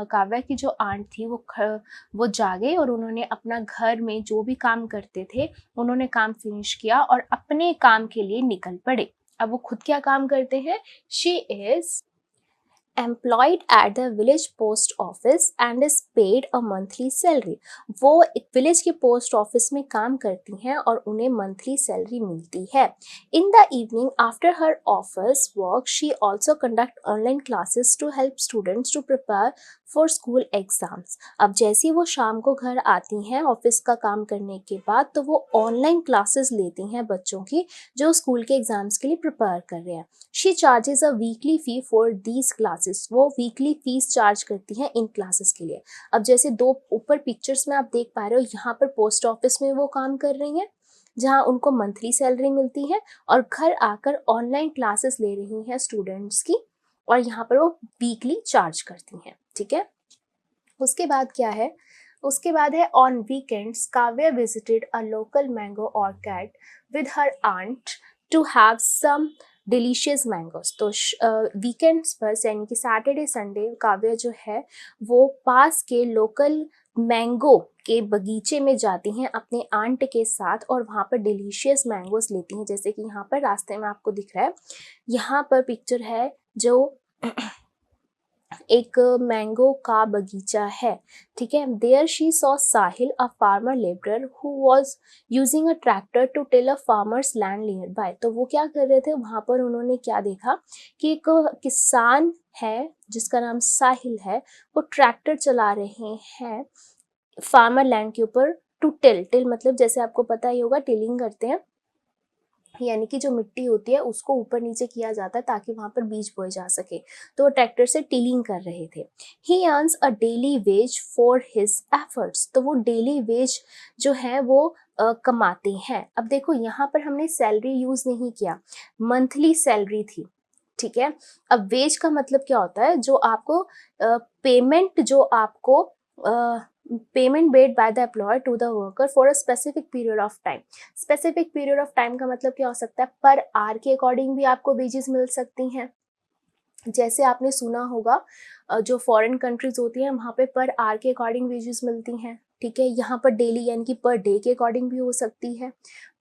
काव्या की जो आंट थी वो जागे और उन्होंने अपना घर में जो भी काम करते थे उन्होंने काम फिनिश किया और अपने काम के लिए निकल पड़े। अब वो खुद क्या काम करते हैं, she is employed at the village post office and is paid a monthly salary। वो एक विलेज के पोस्ट ऑफिस में काम करती हैं और उन्हें मंथली सैलरी मिलती है। In the evening after her office work, she also conduct online classes to help students to prepare for school exams। अब जैसे वो शाम को घर आती हैं ऑफिस का काम करने के बाद, तो वो ऑनलाइन क्लासेस लेती हैं बच्चों की जो स्कूल के एग्जाम्स के लिए प्रिपेयर कर रहे हैं। She charges a weekly fee for these classes। वो वीकली फीस चार्ज करती हैं इन क्लासेस के लिए। अब जैसे दो ऊपर पिक्चर्स में आप देख पा रहे हो, यहाँ पर पोस्ट ऑफिस में वो काम कर रही हैं जहाँ उनको मंथली सैलरी मिलती है, और घर आकर ऑनलाइन क्लासेस ले रही हैं स्टूडेंट्स की, और यहाँ पर वो वीकली चार्ज करती हैं। ठीक है, उसके बाद क्या है, उसके बाद है on weekends Kavya visited a local mango orchard with her aunt to have some delicious mangoes. तो वीकेंड्स पर यानी कि सैटरडे संडे काव्या जो है वो पास के लोकल मैंगो के बगीचे में जाती हैं अपने आंट के साथ और वहाँ पर डिलीशियस मैंगोस लेती हैं। जैसे कि यहाँ पर रास्ते में आपको दिख रहा है, यहाँ पर पिक्चर है जो एक मैंगो का बगीचा है। ठीक है, there she saw Sahil a farmer labourer who was using a tractor to till a farmer's land nearby. तो वो क्या कर रहे थे, वहाँ पर उन्होंने क्या देखा कि एक किसान है जिसका नाम साहिल है, वो ट्रैक्टर चला रहे हैं फार्मर लैंड के ऊपर टू टिल मतलब जैसे आपको पता ही होगा टिलिंग करते हैं, यानी कि जो मिट्टी होती है उसको ऊपर नीचे किया जाता है ताकि वहाँ पर बीज बोए जा सके। तो वो ट्रैक्टर से टिलिंग कर रहे थे। ही earns a daily ways for his efforts. तो वो डेली वेज जो है वो कमाते हैं। अब देखो यहाँ पर हमने सैलरी यूज नहीं किया, मंथली सैलरी थी। ठीक है, अब वेज का मतलब क्या होता है, जो आपको पेमेंट जो आपको payment paid by the employer to the worker for a specific period of time. Specific period of time का मतलब क्या हो सकता है, पर आवर के अकॉर्डिंग भी आपको वेजेस मिल सकती हैं। जैसे आपने सुना होगा जो फॉरेन कंट्रीज होती हैं वहाँ पे पर आवर के अकॉर्डिंग वेजेस मिलती हैं। ठीक है। यहाँ पर डेली यानी कि पर डे के अकॉर्डिंग भी हो सकती है,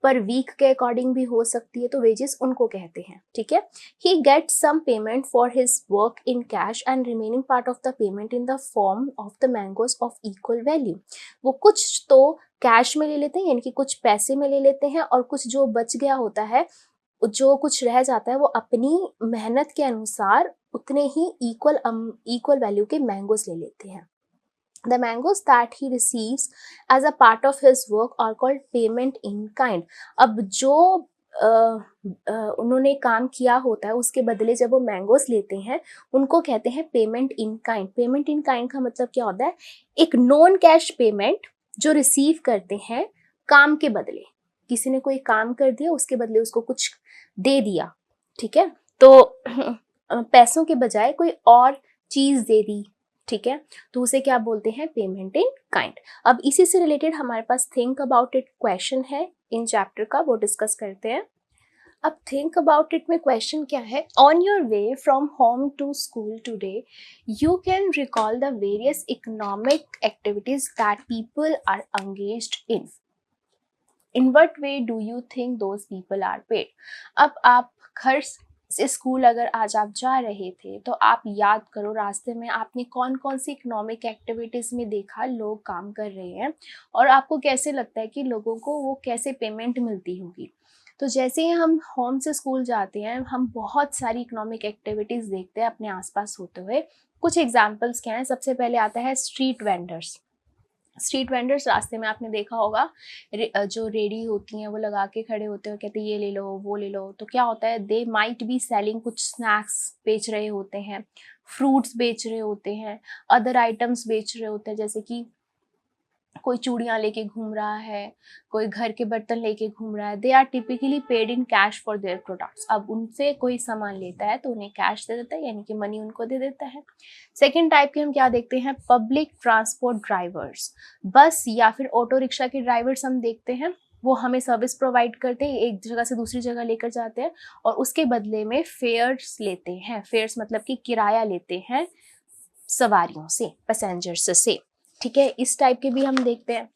पर वीक के अकॉर्डिंग भी हो सकती है, तो वेजेस उनको कहते हैं, ठीक है। He get some payment for his work in cash and remaining part of the payment in the form of the mangoes of equal value. वो कुछ तो कैश में ले लेते हैं यानी कि कुछ पैसे में ले लेते हैं, और कुछ जो बच गया होता है, जो कुछ रह जाता है, वो अपनी मेहनत के अनुसार उतने ही इक्वल वैल्यू के मैंगोज ले लेते हैं। The mangoes that he receives as a part of his work are called payment in kind. अब जो उन्होंने काम किया होता है उसके बदले जब वो मैंगोस लेते हैं उनको कहते हैं payment in kind. Payment in kind का मतलब क्या होता है? एक नॉन कैश पेमेंट जो रिसीव करते हैं काम के बदले। किसी ने कोई काम कर दिया, उसके बदले उसको कुछ दे दिया, ठीक है, तो पैसों के बजाय कोई और चीज दे दी, ठीक है, तो उसे क्या बोलते हैं? Payment in kind. अब इसी से रिलेटेड हमारे पास थिंक अबाउट इट क्वेश्चन है इन चैप्टर का, वो डिस्कस करते हैं। अब थिंक अबाउट इट में क्वेश्चन क्या है? On your way from home to school today you can recall the various economic activities that people are engaged in what way do you think those people are paid. अब आप घर से school अगर आज आप जा रहे थे तो आप याद करो रास्ते में आपने कौन कौन सी इकोनॉमिक एक्टिविटीज में देखा लोग काम कर रहे हैं, और आपको कैसे लगता है कि लोगों को वो कैसे पेमेंट मिलती होगी। तो जैसे ही हम होम से स्कूल जाते हैं हम बहुत सारी इकोनॉमिक एक्टिविटीज देखते हैं अपने आसपास होते हुए। कुछ एग्जाम्पल्स क्या हैं? सबसे पहले आता है स्ट्रीट वेंडर्स। स्ट्रीट वेंडर्स रास्ते में आपने देखा होगा, जो रेडी होती हैं वो लगा के खड़े होते हैं, कहते हैं ये ले लो वो ले लो। तो क्या होता है? दे माइट बी सेलिंग, कुछ स्नैक्स बेच रहे होते हैं, फ्रूट्स बेच रहे होते हैं, अदर आइटम्स बेच रहे होते हैं, जैसे कि कोई चूड़ियाँ लेके घूम रहा है, कोई घर के बर्तन लेके घूम रहा है। They are typically paid in cash for their products. अब उनसे कोई सामान लेता है तो उन्हें कैश दे देता है, यानी कि मनी उनको दे देता है। सेकेंड टाइप के हम क्या देखते हैं? Public transport drivers. बस या फिर ऑटो रिक्शा के ड्राइवर्स हम देखते हैं, वो हमें सर्विस प्रोवाइड करते हैं, एक जगह से दूसरी जगह लेकर जाते हैं और उसके बदले में फेयर्स लेते हैं। फेयर्स मतलब कि किराया लेते हैं सवारियों से, पैसेंजर्स से, ठीक है। इस टाइप के भी हम देखते हैं।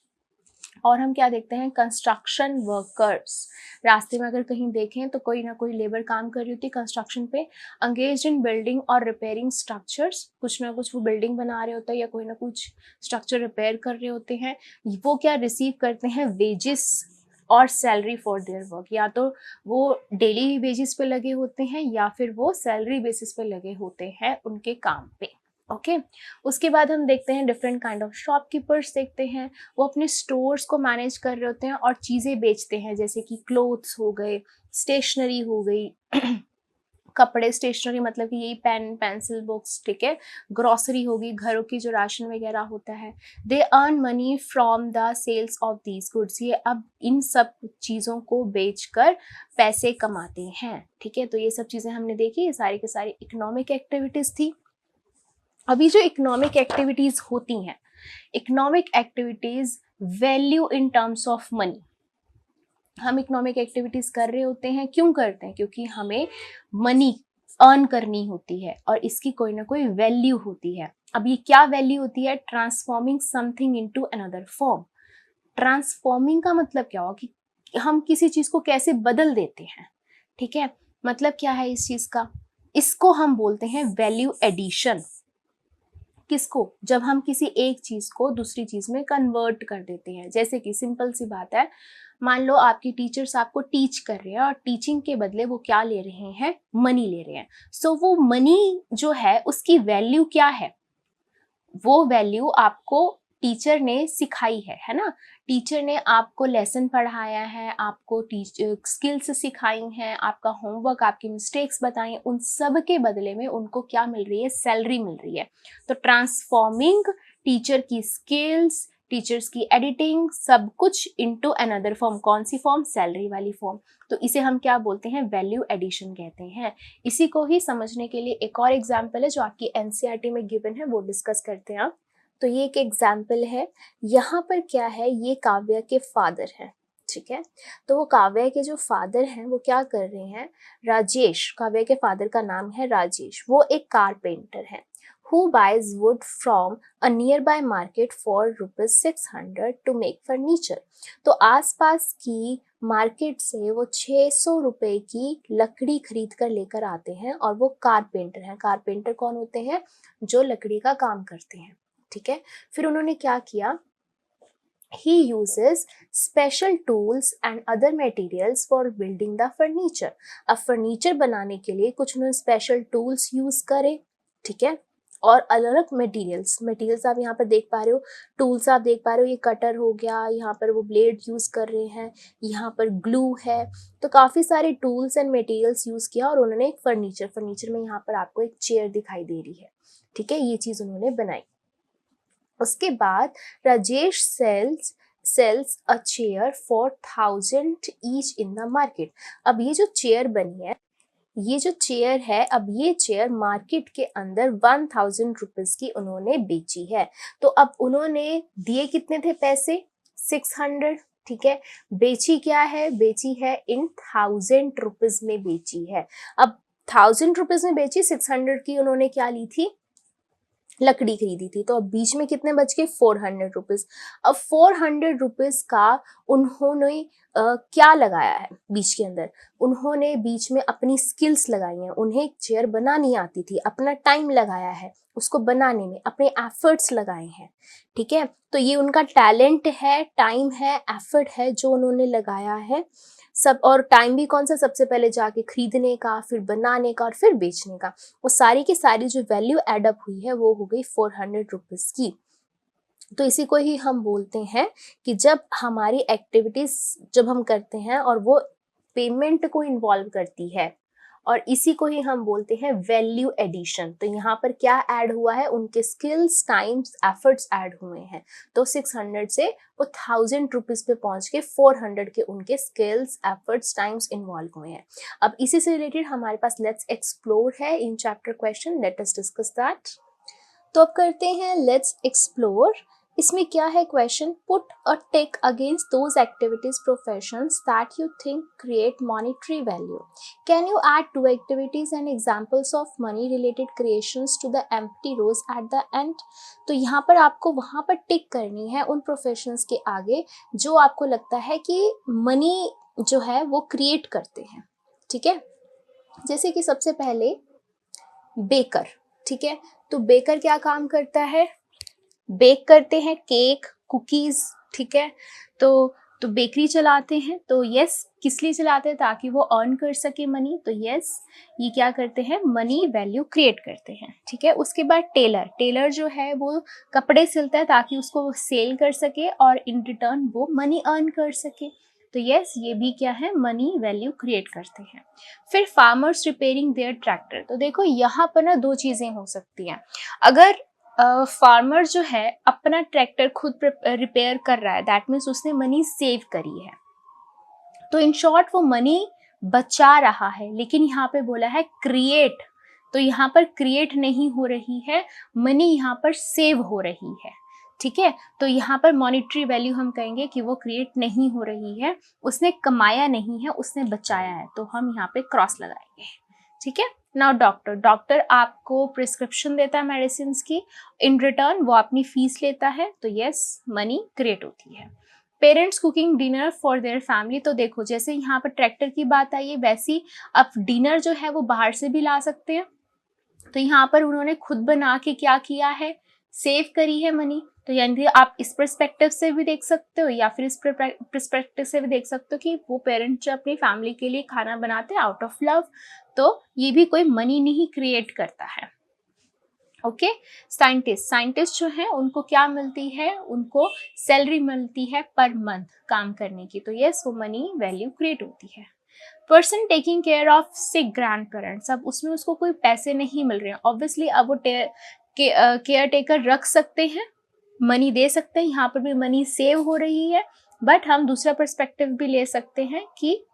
और हम क्या देखते हैं? Construction workers. रास्ते में अगर कहीं देखें तो कोई ना कोई लेबर काम कर रही होती है कंस्ट्रक्शन पे, अंगेज इन बिल्डिंग और रिपेयरिंग स्ट्रक्चर्स। कुछ ना कुछ वो बिल्डिंग बना रहे होते हैं या कोई ना कुछ स्ट्रक्चर रिपेयर कर रहे होते हैं। वो क्या रिसीव करते हैं? वेजेस और सैलरी फॉर देयर वर्क। या तो वो डेली बेसिस पे लगे होते हैं या फिर वो सैलरी बेसिस पे लगे होते हैं उनके काम पे, ओके। उसके बाद हम देखते हैं डिफरेंट काइंड ऑफ शॉपकीपर्स देखते हैं। वो अपने स्टोर्स को मैनेज कर रहे होते हैं और चीज़ें बेचते हैं, जैसे कि क्लोथ्स हो गए, स्टेशनरी हो गई कपड़े, स्टेशनरी मतलब कि यही पेन पेंसिल बुक्स, ठीक है। ग्रॉसरी होगी, घरों की जो राशन वगैरह होता है। They earn money from the sales of these goods. ये अब इन सब चीज़ों को बेचकर पैसे कमाते हैं, ठीक है। तो ये सब चीज़ें हमने देखी, ये सारी की सारी इकोनॉमिक एक्टिविटीज़ थी। अभी जो इकोनॉमिक एक्टिविटीज होती हैं, economic activities value in terms of money. हम इकोनॉमिक एक्टिविटीज कर रहे होते हैं, क्यों करते हैं? क्योंकि हमें मनी अर्न करनी होती है और इसकी कोई ना कोई वैल्यू होती है। अब ये क्या वैल्यू होती है? Transforming something into another form. Transforming का मतलब क्या हुआ कि हम किसी चीज को कैसे बदल देते हैं, ठीक है। मतलब क्या है इस चीज का? इसको हम बोलते हैं वैल्यू एडिशन। किसको? जब हम किसी एक चीज को दूसरी चीज में कन्वर्ट कर देते हैं। जैसे कि सिंपल सी बात है, मान लो आपकी टीचर्स आपको टीच कर रहे हैं और टीचिंग के बदले वो क्या ले रहे हैं? मनी ले रहे हैं। सो वो मनी जो है उसकी वैल्यू क्या है? वो वैल्यू आपको टीचर ने सिखाई है ना। टीचर ने आपको लेसन पढ़ाया है, आपको स्किल्स सिखाई हैं, आपका होमवर्क, आपकी मिस्टेक्स बताई, उन सब के बदले में उनको क्या मिल रही है? सैलरी मिल रही है। तो ट्रांसफॉर्मिंग टीचर की स्किल्स, टीचर्स की एडिटिंग, सब कुछ इनटू अनदर फॉर्म। कौन सी फॉर्म? सैलरी वाली फॉर्म। तो इसे हम क्या बोलते हैं? वैल्यू एडिशन कहते हैं। इसी को ही समझने के लिए एक और एग्जाम्पल है जो आपकी एनसीईआरटी में गिवन है, वो डिस्कस करते हैं। तो ये एक एग्जाम्पल है। यहाँ पर क्या है? ये काव्या के फादर हैं, ठीक है। तो वो काव्या के जो फादर हैं वो क्या कर रहे हैं? राजेश, काव्या के फादर का नाम है राजेश। वो एक कारपेंटर है। Who buys wood from a nearby market for ₹600 to make furniture? तो आसपास की मार्केट से वो 600 रुपए की लकड़ी खरीद कर लेकर आते हैं और वो कारपेंटर हैं। कारपेंटर कौन होते हैं? जो लकड़ी का काम करते हैं, ठीक है। फिर उन्होंने क्या किया? He uses special tools and other materials for building the furniture. अब फर्नीचर बनाने के लिए कुछ उन्होंने स्पेशल टूल्स यूज करे, ठीक है, और अलग अलग मटेरियल्स आप यहाँ पर देख पा रहे हो, टूल्स आप देख पा रहे हो, ये कटर हो गया, यहाँ पर वो ब्लेड यूज कर रहे हैं, यहाँ पर ग्लू है, तो काफी सारे टूल्स एंड मटेरियल्स यूज किया और उन्होंने एक फर्नीचर में यहाँ पर आपको एक चेयर दिखाई दे रही है, ठीक है, ये चीज उन्होंने बनाई। उसके बाद Rajesh sells a chair for 1000 each in the market. अब ये जो चेयर बनी है, ये जो चेयर है, अब ये चेयर मार्केट के अंदर 1000 रुपीज की उन्होंने बेची है। तो अब उन्होंने दिए कितने थे पैसे? 600, ठीक है। बेची क्या है? बेची है इन 1000 रुपीज में बेची है। अब 1000 रुपीज में बेची, 600 की उन्होंने क्या ली थी? लकड़ी खरीदी थी। तो अब बीच में कितने बच गए? 400 रुपीज। अब 400 रुपीज का उन्होंने क्या लगाया है बीच के अंदर? उन्होंने बीच में अपनी स्किल्स लगाई हैं। उन्हें एक चेयर बनानी आती थी, अपना टाइम लगाया है उसको बनाने में, अपने एफर्ट्स लगाए हैं, ठीक है। तो ये उनका टैलेंट है, टाइम है, एफर्ट है जो उन्होंने लगाया है सब। और टाइम भी कौन सा? सबसे पहले जाके खरीदने का, फिर बनाने का और फिर बेचने का। वो सारी की सारी जो वैल्यू एडअप हुई है वो हो गई 400 रुपीज की। तो इसी को ही हम बोलते हैं कि जब हमारी एक्टिविटीज जब हम करते हैं और वो पेमेंट को इन्वॉल्व करती है, और इसी को ही हम बोलते हैं वैल्यू एडिशन। तो यहाँ पर क्या ऐड हुआ है? उनके स्किल्स, टाइम्स, एफर्ट्स ऐड हुए हैं। तो 600 से वो 1000 रुपीज पे पहुंच के 400 के उनके स्किल्स, एफर्ट्स, टाइम्स इन्वॉल्व हुए हैं। अब इसी से रिलेटेड हमारे पास लेट्स एक्सप्लोर है in chapter question, let us discuss that. तो अब करते हैं लेट्स एक्सप्लोर। इसमें क्या है question? Put a tick against those activities professions that you think create monetary value. Can you add 2 activities and examples of money related creations to the empty rows at the end. तो यहाँ पर आपको वहां पर टिक करनी है उन professions के आगे जो आपको लगता है कि मनी जो है वो क्रिएट करते हैं, ठीक है। जैसे कि सबसे पहले बेकर, ठीक है। तो बेकर क्या काम करता है? बेक करते हैं केक, कुकीज, ठीक है। तो बेकरी चलाते हैं। तो यस, किस लिए चलाते हैं? ताकि वो अर्न कर सके मनी। तो यस, ये क्या करते हैं? मनी वैल्यू क्रिएट करते हैं, ठीक है। उसके बाद टेलर जो है वो कपड़े सिलता है ताकि उसको वो सेल कर सके और इन रिटर्न वो मनी अर्न कर सके। तो यस, ये भी क्या है? मनी वैल्यू क्रिएट करते हैं। फिर फार्मर्स रिपेयरिंग देयर ट्रैक्टर। तो देखो यहाँ पर ना 2 चीजें हो सकती हैं। अगर फार्मर जो है अपना ट्रैक्टर खुद रिपेयर कर रहा है, दैट मीन्स उसने मनी सेव करी है। तो इन शॉर्ट वो मनी बचा रहा है, लेकिन यहाँ पे बोला है क्रिएट। तो यहाँ पर क्रिएट नहीं हो रही है, मनी यहाँ पर सेव हो रही है, ठीक है। तो यहाँ पर मॉनेटरी वैल्यू हम कहेंगे कि वो क्रिएट नहीं हो रही है, उसने कमाया नहीं है, उसने बचाया है। तो हम यहाँ पे क्रॉस लगाएंगे, ठीक है। नाउ डॉक्टर आपको प्रिस्क्रिप्शन देता है मेडिसिन की, इन रिटर्न वो अपनी फीस लेता है। तो यस, मनी क्रिएट होती है। Parents cooking dinner for their family. तो देखो जैसे यहाँ पर ट्रैक्टर की बात आई है, वैसी अब डिनर जो है वो बाहर से भी ला सकते हैं। तो यहाँ पर उन्होंने खुद बना के क्या किया है? सेव करी है मनी। तो यानी आप इस पर्सपेक्टिव से भी देख सकते हो या फिर इस पर्सपेक्टिव से भी देख सकते हो कि वो पेरेंट्स जो अपनी फैमिली के लिए खाना बनाते हैं आउट ऑफ लव, तो ये भी कोई मनी नहीं क्रिएट करता है, ओके। साइंटिस्ट जो है उनको क्या मिलती है? उनको सैलरी मिलती है पर मंथ काम करने की। तो यस, वो मनी वैल्यू क्रिएट होती है। Person taking care of sick grand parents. अब उसमें उसको कोई पैसे नहीं मिल रहे हैं, ऑब्वियसली अब वो केयर टेकर रख सकते हैं, मनी दे सकते हैं। यहाँ पर भी मनी सेव हो रही है, बट हम दूसरा पर्सपेक्टिव भी ले सकते हैं कि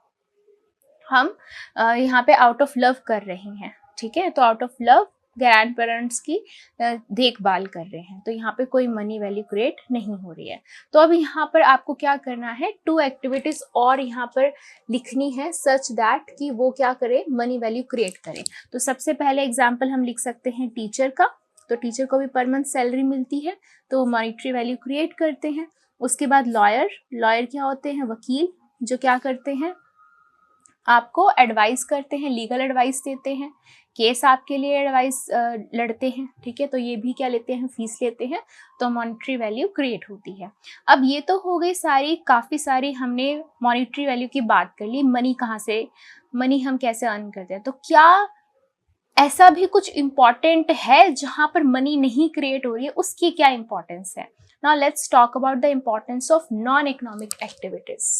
हम यहाँ पे आउट ऑफ लव कर रहे हैं, ठीक है। तो out of love grand parents की देखभाल कर रहे हैं। तो यहाँ पे कोई मनी वैल्यू क्रिएट नहीं हो रही है। तो अब यहाँ पर आपको क्या करना है? 2 एक्टिविटीज और यहाँ पर लिखनी है सच दैट कि वो क्या करे? मनी वैल्यू क्रिएट करे। तो सबसे पहले एग्जाम्पल हम लिख सकते हैं टीचर का, तो टीचर को भी पर मंथ सैलरी मिलती है, तो वो मॉनिटरी वैल्यू क्रिएट करते हैं। उसके बाद लॉयर, लॉयर क्या होते हैं? वकील, जो क्या करते हैं? आपको एडवाइस करते हैं, लीगल एडवाइस देते हैं, केस आपके लिए एडवाइस लड़ते हैं, ठीक है। तो ये भी क्या लेते हैं? फीस लेते हैं। तो मॉनिटरी वैल्यू क्रिएट होती है। अब ये तो हो गई काफ़ी सारी हमने मॉनिटरी वैल्यू की बात कर ली। मनी हम कैसे अर्न करते हैं। तो क्या ऐसा भी कुछ इम्पॉर्टेंट है जहाँ पर मनी नहीं क्रिएट हो रही है? उसकी क्या इंपॉर्टेंस है? Now let's talk about the importance of non economic activities.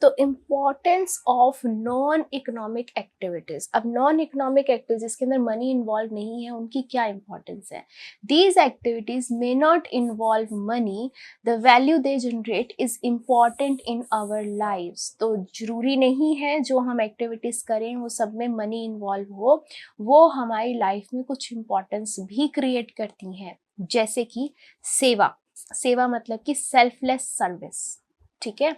तो importance of non economic activities. अब नॉन इकोनॉमिक एक्टिविटीज जिसके अंदर मनी इन्वॉल्व नहीं है, उनकी क्या इंपॉर्टेंस है? These activities may not involve money, the value they generate is important in our lives. तो जरूरी नहीं है जो हम एक्टिविटीज करें वो सब में मनी इन्वॉल्व हो, वो हमारी लाइफ में कुछ इम्पॉर्टेंस भी क्रिएट करती हैं। जैसे कि सेवा मतलब कि सेल्फलेस सर्विस, ठीक है।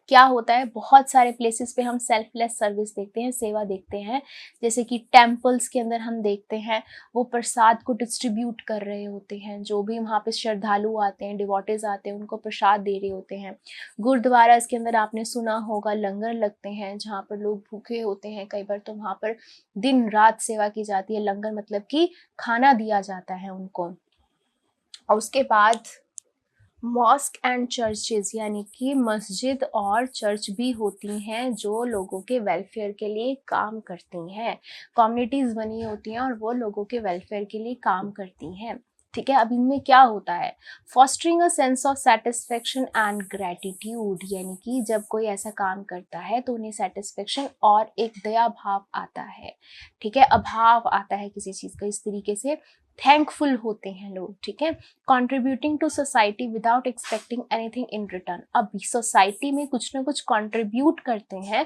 क्या होता है, बहुत सारे प्लेसेस पे हम सेल्फलेस सर्विस देखते हैं, सेवा देखते हैं। जैसे कि टेम्पल्स के अंदर हम देखते हैं वो प्रसाद को डिस्ट्रीब्यूट कर रहे होते हैं, जो भी वहाँ पे श्रद्धालु आते हैं, डिवोटीज आते हैं, उनको प्रसाद दे रहे होते हैं। गुरुद्वारा के अंदर आपने सुना होगा लंगर लगते हैं, जहाँ पर लोग भूखे होते हैं कई बार, तो वहाँ पर दिन रात सेवा की जाती है। लंगर मतलब कि खाना दिया जाता है उनको। और उसके बाद मॉस्क एंड चर्चेज, यानी कि मस्जिद और चर्च भी होती हैं जो लोगों के वेलफेयर के लिए काम करती हैं। कम्युनिटीज बनी होती हैं और वो लोगों के वेलफेयर के लिए काम करती हैं, ठीक है। अब इनमें क्या होता है? Fostering a sense of satisfaction and gratitude, यानी कि जब कोई ऐसा काम करता है तो उन्हें सेटिस्फेक्शन और एक दया भाव आता है, ठीक है, अभाव आता है किसी चीज़ का, इस तरीके से थैंकफुल होते हैं लोग, ठीक है। Contributing to society without expecting anything in return. अब सोसाइटी में कुछ ना कुछ कंट्रीब्यूट करते हैं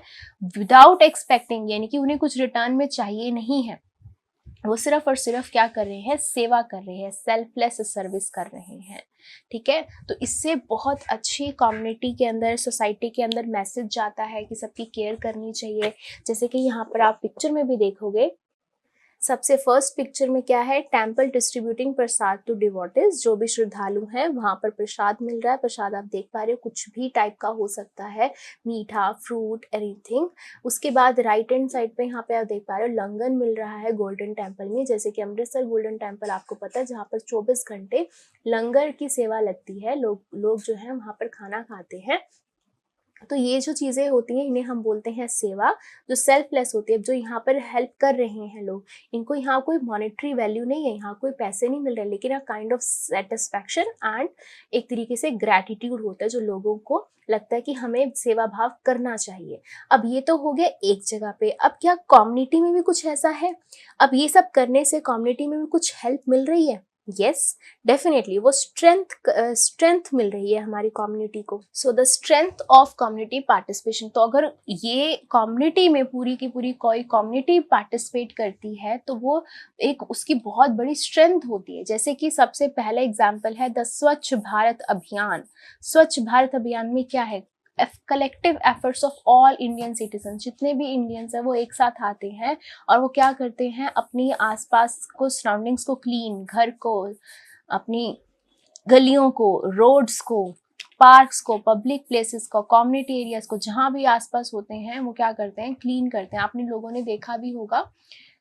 विदाउट एक्सपेक्टिंग, यानी कि उन्हें कुछ रिटर्न में चाहिए नहीं है, वो सिर्फ और सिर्फ क्या कर रहे हैं? सेवा कर रहे हैं, सेल्फलेस सर्विस कर रहे हैं, ठीक है। तो इससे बहुत अच्छी कम्युनिटी के अंदर, सोसाइटी के अंदर मैसेज जाता है कि सबकी केयर करनी चाहिए। जैसे कि यहाँ पर आप पिक्चर में भी देखोगे, सबसे फर्स्ट पिक्चर में क्या है? Temple distributing prasad to devotees, जो भी श्रद्धालु हैं वहां पर प्रसाद मिल रहा है। प्रसाद आप देख पा रहे हो, कुछ भी टाइप का हो सकता है, मीठा, फ्रूट, एनीथिंग। उसके बाद राइट हैंड साइड पे यहाँ पे आप देख पा रहे हो लंगर मिल रहा है गोल्डन टेम्पल में। जैसे कि अमृतसर गोल्डन टेम्पल आपको पता है, जहाँ पर 24 घंटे लंगर की सेवा लगती है, लोग जो है वहाँ पर खाना खाते हैं। तो ये जो चीज़ें होती हैं इन्हें हम बोलते हैं सेवा, जो सेल्फलेस होती है, जो यहाँ पर हेल्प कर रहे हैं लोग। इनको यहाँ कोई मॉनेटरी वैल्यू नहीं है, यहाँ कोई पैसे नहीं मिल रहे, लेकिन एक काइंड ऑफ सेटिस्फैक्शन एंड एक तरीके से ग्रैटिट्यूड होता है, जो लोगों को लगता है कि हमें सेवा भाव करना चाहिए। अब ये तो हो गया एक जगह पे। अब क्या कम्युनिटी में भी कुछ ऐसा है? अब ये सब करने से कम्युनिटी में भी कुछ हेल्प मिल रही है? यस, डेफिनेटली वो स्ट्रेंथ मिल रही है हमारी कम्युनिटी को। So the strength of community participation. तो अगर ये कम्युनिटी में पूरी की पूरी कोई कम्युनिटी पार्टिसिपेट करती है तो वो एक उसकी बहुत बड़ी स्ट्रेंथ होती है। जैसे कि सबसे पहला एग्जाम्पल है द स्वच्छ भारत अभियान। स्वच्छ भारत अभियान में क्या है? Collective efforts of all Indian citizen, जितने भी इंडियंस हैं वो एक साथ आते हैं और वो क्या करते हैं? अपनी आसपास को, सराउंडिंग्स को क्लीन, घर को, अपनी गलियों को, रोड्स को, पार्क्स को, पब्लिक प्लेसेस को, कम्युनिटी एरियाज को, जहाँ भी आसपास होते हैं वो क्या करते हैं? क्लीन करते हैं। आपने लोगों ने देखा भी होगा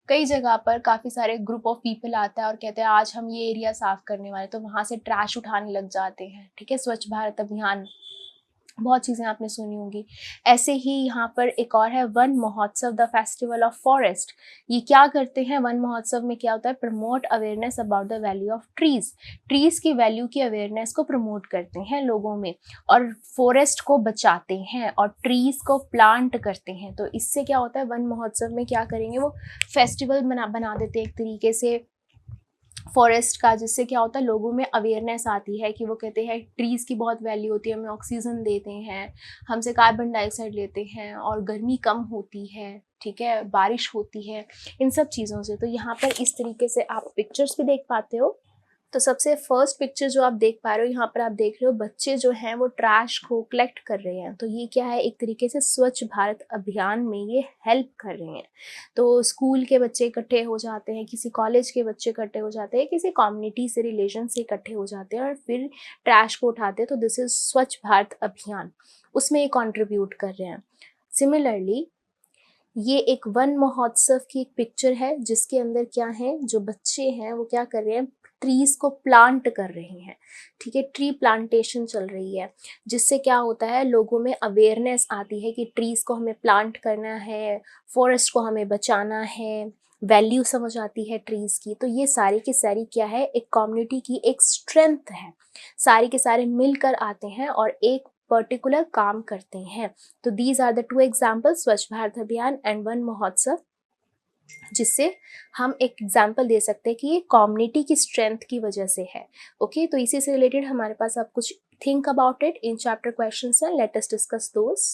कई जगह पर काफ़ी सारे ग्रुप ऑफ पीपल आता है और कहते हैं आज हम ये एरिया साफ करने वाले, तो वहाँ से ट्रैश उठाने लग जाते हैं, ठीक है। स्वच्छ भारत अभियान, बहुत चीज़ें आपने सुनी होंगी। ऐसे ही यहाँ पर एक और है वन महोत्सव, द फेस्टिवल ऑफ फॉरेस्ट। ये क्या करते हैं? वन महोत्सव में क्या होता है? Promote awareness about the value of trees. Trees की वैल्यू की अवेयरनेस को प्रमोट करते हैं लोगों में, और फॉरेस्ट को बचाते हैं और ट्रीज को प्लांट करते हैं। तो इससे क्या होता है? वन महोत्सव में क्या करेंगे? वो फेस्टिवल बना देते हैं एक तरीके से फॉरेस्ट का, जिससे क्या होता है? लोगों में अवेयरनेस आती है कि वो कहते हैं ट्रीज़ की बहुत वैल्यू होती है, हमें ऑक्सीजन देते हैं, हमसे कार्बन डाइऑक्साइड लेते हैं और गर्मी कम होती है, ठीक है, बारिश होती है, इन सब चीज़ों से। तो यहाँ पर इस तरीके से आप पिक्चर्स भी देख पाते हो तो सबसे फर्स्ट पिक्चर जो आप देख पा रहे हो, यहाँ पर आप देख रहे हो बच्चे जो हैं वो ट्रैश को कलेक्ट कर रहे हैं। तो ये क्या है, एक तरीके से स्वच्छ भारत अभियान में ये हेल्प कर रहे हैं। तो स्कूल के बच्चे इकट्ठे हो जाते हैं, किसी कॉलेज के बच्चे इकट्ठे हो जाते हैं, किसी कम्युनिटी से रिलेशन से इकट्ठे हो जाते हैं और फिर ट्रैश को उठाते हैं। तो दिस इज स्वच्छ भारत अभियान, उसमें ये कॉन्ट्रीब्यूट कर रहे हैं। सिमिलरली ये एक वन महोत्सव की एक पिक्चर है जिसके अंदर क्या है, जो बच्चे हैं वो क्या कर रहे हैं, ट्रीज को प्लांट कर रहे हैं। ठीक है, ट्री प्लांटेशन चल रही है, जिससे क्या होता है, लोगों में अवेयरनेस आती है कि ट्रीज को हमें प्लांट करना है, फॉरेस्ट को हमें बचाना है, वैल्यू समझ आती है ट्रीज की। तो ये सारी की सारी क्या है, एक कम्युनिटी की एक स्ट्रेंथ है। सारे के सारे मिलकर आते हैं और एक पर्टिकुलर काम करते हैं। तो these are the two examples, Swachh Bharat अभियान एंड वन महोत्सव, जिससे हम एक एग्जाम्पल दे सकते हैं कि ये कम्युनिटी की स्ट्रेंथ की वजह से है। ओके, तो इसी से रिलेटेड हमारे पास अब कुछ think about it in chapter questions हैं, लेट अस डिस्कस दोस।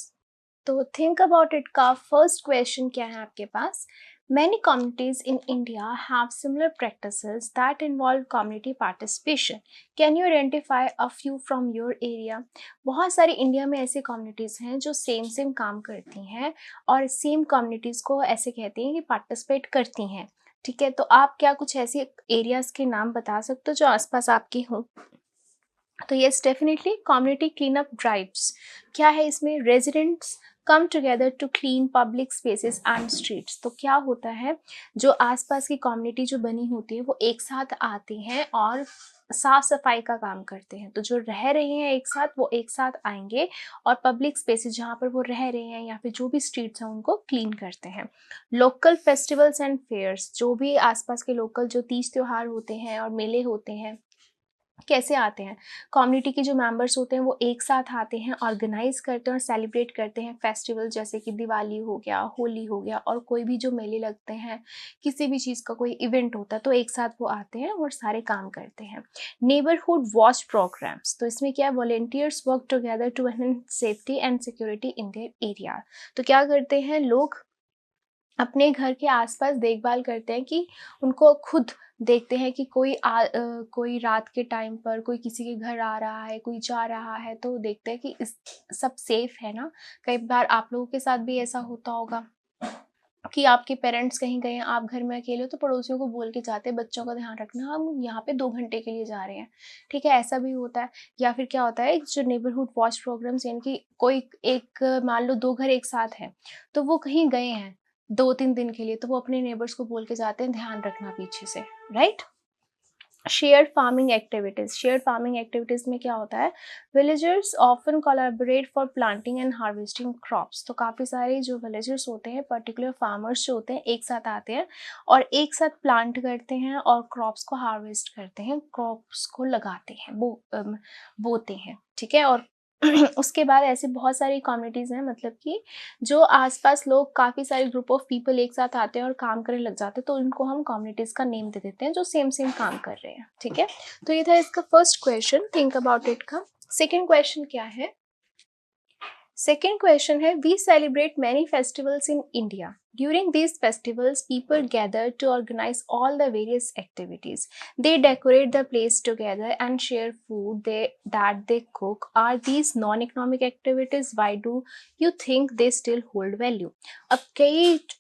तो थिंक अबाउट इट का फर्स्ट क्वेश्चन क्या है आपके पास, many communities in India have similar practices that involve community participation. Can you identify a few from your area? बहुत सारी India में ऐसे कम्युनिटीज़ हैं जो सेम काम करती हैं और सेम कम्युनिटीज़ को ऐसे कहते हैं कि पार्टिसिपेट करती हैं। ठीक है, तो आप क्या कुछ ऐसे एरियाज़ के नाम बता सकते हो जो आसपास आपके हों? तो yes, definitely community clean up drives. क्या है इसमें, residents come together to clean public spaces and streets. तो क्या होता है, जो आसपास की कम्युनिटी जो बनी होती है वो एक साथ आती हैं और साफ सफाई का काम करते हैं। तो जो रह रहे हैं एक साथ, वो एक साथ आएंगे और पब्लिक स्पेसेस जहाँ पर वो रह रहे हैं या फिर जो भी स्ट्रीट्स हैं उनको क्लीन करते हैं। लोकल फेस्टिवल्स एंड फेयर्स, जो भी आसपास के लोकल जो तीज त्योहार होते हैं और मेले होते हैं, कैसे आते हैं, कम्युनिटी के जो मेंबर्स होते हैं वो एक साथ आते हैं, ऑर्गेनाइज करते हैं और सेलिब्रेट करते हैं फेस्टिवल, जैसे कि दिवाली हो गया, होली हो गया, और कोई भी जो मेले लगते हैं, किसी भी चीज़ का कोई इवेंट होता है तो एक साथ वो आते हैं और सारे काम करते हैं। नेबरहुड वॉच प्रोग्राम्स, तो इसमें क्या है, volunteers work together to enhance safety and security in their area. तो क्या करते हैं लोग, अपने घर के आसपास देखभाल करते हैं कि उनको खुद देखते हैं कि कोई रात के टाइम पर कोई किसी के घर आ रहा है, कोई जा रहा है, तो देखते हैं कि इस सब सेफ है ना। कई बार आप लोगों के साथ भी ऐसा होता होगा कि आपके पेरेंट्स कहीं गए हैं, आप घर में अकेले हो, तो पड़ोसियों को बोल के जाते हैं बच्चों का ध्यान रखना, हम यहाँ पे 2 घंटे के लिए जा रहे हैं। ठीक है, ऐसा भी होता है। या फिर क्या होता है, जो नेबरहुड वॉच प्रोग्राम्स, यानी कि कोई एक, मान लो 2 घर एक साथ हैं, तो वो कहीं गए हैं 2-3 दिन के लिए, तो वो अपने नेबर्स को बोल के जाते हैं ध्यान रखना पीछे से, right. Shared farming activities, shared farming activities में क्या होता है, villagers often collaborate for planting and harvesting crops. तो काफ़ी सारे जो विलेजर्स होते हैं, पर्टिकुलर फार्मर्स जो होते हैं, एक साथ आते हैं और एक साथ प्लांट करते हैं और क्रॉप्स को हार्वेस्ट करते हैं, क्रॉप्स को लगाते हैं, बोते हैं। ठीक है, और उसके बाद ऐसे बहुत सारी कम्युनिटीज़ हैं, मतलब कि जो आसपास लोग, काफ़ी सारे ग्रुप ऑफ पीपल एक साथ आते हैं और काम करने लग जाते हैं, तो इनको हम कम्युनिटीज़ का नेम दे देते हैं जो सेम काम कर रहे हैं। ठीक है, तो ये था इसका first question, think about it का। सेकेंड क्वेश्चन क्या है, सेकेंड क्वेश्चन है, we celebrate many festivals in India. During these festivals, people gather to organize all the various activities. They decorate the place together and share food that they cook. Are these non-economic activities? Why do you think they still hold value? अब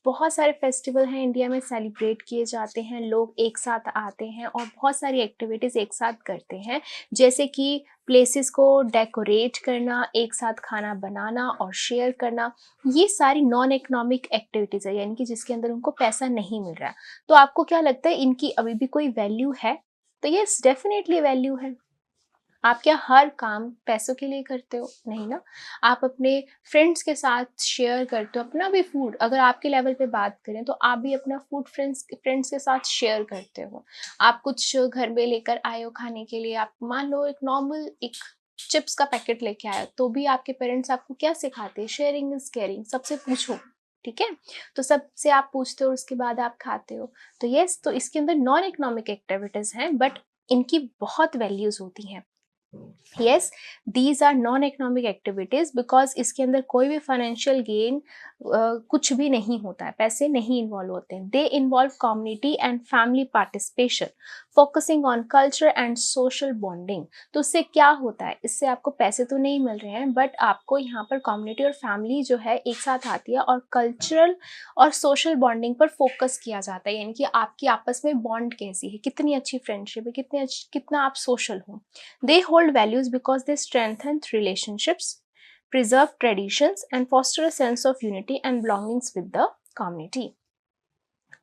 बहुत सारे festival हैं India में, celebrate किए जाते हैं, लोग एक साथ आते हैं और बहुत सारी एक्टिविटीज़ एक साथ करते हैं, जैसे कि प्लेसेस को डेकोरेट करना, एक साथ खाना बनाना और शेयर करना। ये सारी नॉन इकोनॉमिक एक्टिविटीज़ है, यानी कि जिसके अंदर उनको पैसा नहीं मिल रहा है। तो आपको क्या लगता है, इनकी अभी भी कोई वैल्यू है? तो यस, डेफिनेटली वैल्यू है। आप क्या हर काम पैसों के लिए करते हो? नहीं ना। आप अपने फ्रेंड्स के साथ शेयर करते हो अपना भी फूड। अगर आपके लेवल पे बात करें तो आप भी अपना फूड फ्रेंड्स के साथ शेयर करते हो। आप कुछ घर में लेकर आए हो खाने के लिए, आप मान लो एक नॉर्मल एक चिप्स का पैकेट लेके आए, तो भी आपके पेरेंट्स आपको क्या सिखाते हैं, शेयरिंग इज केयरिंग, सबसे पूछो। ठीक है, तो सबसे आप पूछते हो, उसके बाद आप खाते हो। तो यस, तो इसके अंदर नॉन इकोनॉमिक एक्टिविटीज हैं, बट इनकी बहुत वैल्यूज होती हैं। Yes, these are non economic activities, because इसके अंदर कोई भी फाइनेंशियल गेन कुछ भी नहीं होता है, पैसे नहीं इन्वॉल्व होते हैं. They involve community and family participation, focusing on culture and social bonding. तो उससे क्या होता है, इससे आपको पैसे तो नहीं मिल रहे हैं, बट आपको यहाँ पर कम्युनिटी और फैमिली जो है एक साथ आती है और कल्चरल और सोशल बॉन्डिंग पर फोकस किया जाता है. यानी कि आपकी आपस में बॉन्ड कैसी है, कितनी अच्छी फ्रेंडशिप है, कितना आप सोशल हो. They hold values because they strengthen relationships, preserve traditions, and foster a sense of unity and belongings with the community.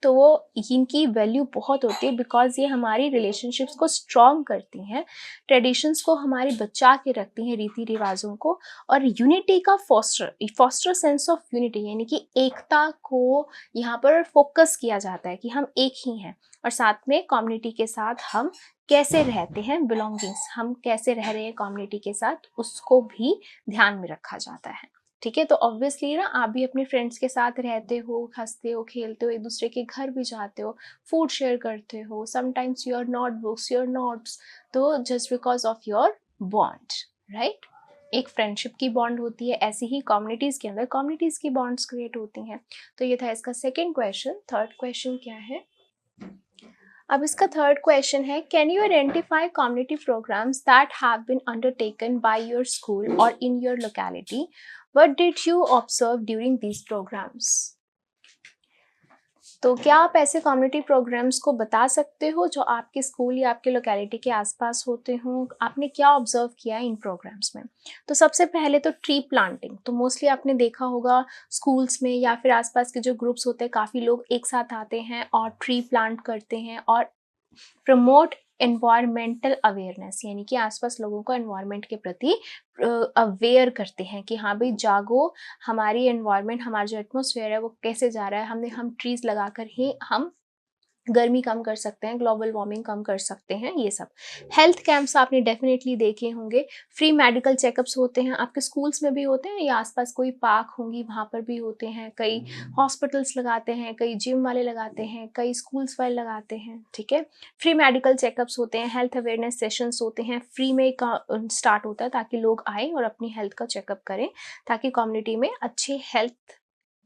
तो वो इनकी वैल्यू बहुत होती है बिकॉज ये हमारी रिलेशनशिप्स को स्ट्रॉन्ग करती हैं, ट्रेडिशंस को हमारी बचा के रखती हैं, रीति रिवाजों को, और यूनिटी का फॉस्टर सेंस ऑफ यूनिटी, यानी कि एकता को यहाँ पर फोकस किया जाता है कि हम एक ही हैं. और साथ में कम्युनिटी के साथ हम कैसे रहते हैं, बिलोंगिंग्स, हम कैसे रह रहे हैं कम्युनिटी के साथ, उसको भी ध्यान में रखा जाता है. ठीक है, तो ऑब्वियसली ना आप भी अपने फ्रेंड्स के साथ रहते हो, हंसते हो, खेलते हो, एक दूसरे के घर भी जाते हो, फूड शेयर करते हो, sometimes your notebooks, your notes, तो just because of your bond, right. एक फ्रेंडशिप की बॉन्ड होती है, ऐसी ही कम्युनिटीज के अंदर कम्युनिटीज की बॉन्ड्स क्रिएट होती हैं. तो ये था इसका सेकेंड क्वेश्चन. थर्ड क्वेश्चन क्या है, अब इसका थर्ड क्वेश्चन है, can you identify community programmes that have been undertaken by your school और in your locality, what did you observe during these programmes. तो क्या आप ऐसे कम्युनिटी प्रोग्राम्स को बता सकते हो जो आपके स्कूल या आपके लोकेलिटी के आसपास होते हों, आपने क्या ऑब्जर्व किया है इन प्रोग्राम्स में. तो सबसे पहले तो ट्री प्लांटिंग. तो मोस्टली आपने देखा होगा स्कूल्स में या फिर आसपास के जो ग्रुप्स होते हैं, काफ़ी लोग एक साथ आते हैं और ट्री प्लांट करते हैं और प्रमोट एनवायरमेंटल अवेयरनेस, यानी कि आसपास लोगों को एनवायरमेंट के प्रति अवेयर करते हैं कि हाँ भाई जागो, हमारी एनवायरमेंट, हमारा जो एटमॉस्फेयर है वो कैसे जा रहा है, हम ट्रीज लगाकर ही हम गर्मी कम कर सकते हैं, ग्लोबल वार्मिंग कम कर सकते हैं, ये सब. हेल्थ कैंप्स आपने डेफिनेटली देखे होंगे, फ्री मेडिकल चेकअप्स होते हैं, आपके स्कूल्स में भी होते हैं या आसपास कोई पार्क होंगी वहाँ पर भी होते हैं, कई हॉस्पिटल्स लगाते हैं, कई जिम वाले लगाते हैं, कई स्कूल्स वाले लगाते हैं. ठीक है, फ्री मेडिकल चेकअप्स होते हैं, हेल्थ अवेयरनेस सेशंस होते हैं, फ्री में स्टार्ट होता है ताकि लोग आए और अपनी हेल्थ का चेकअप करें ताकि कम्युनिटी में अच्छी हेल्थ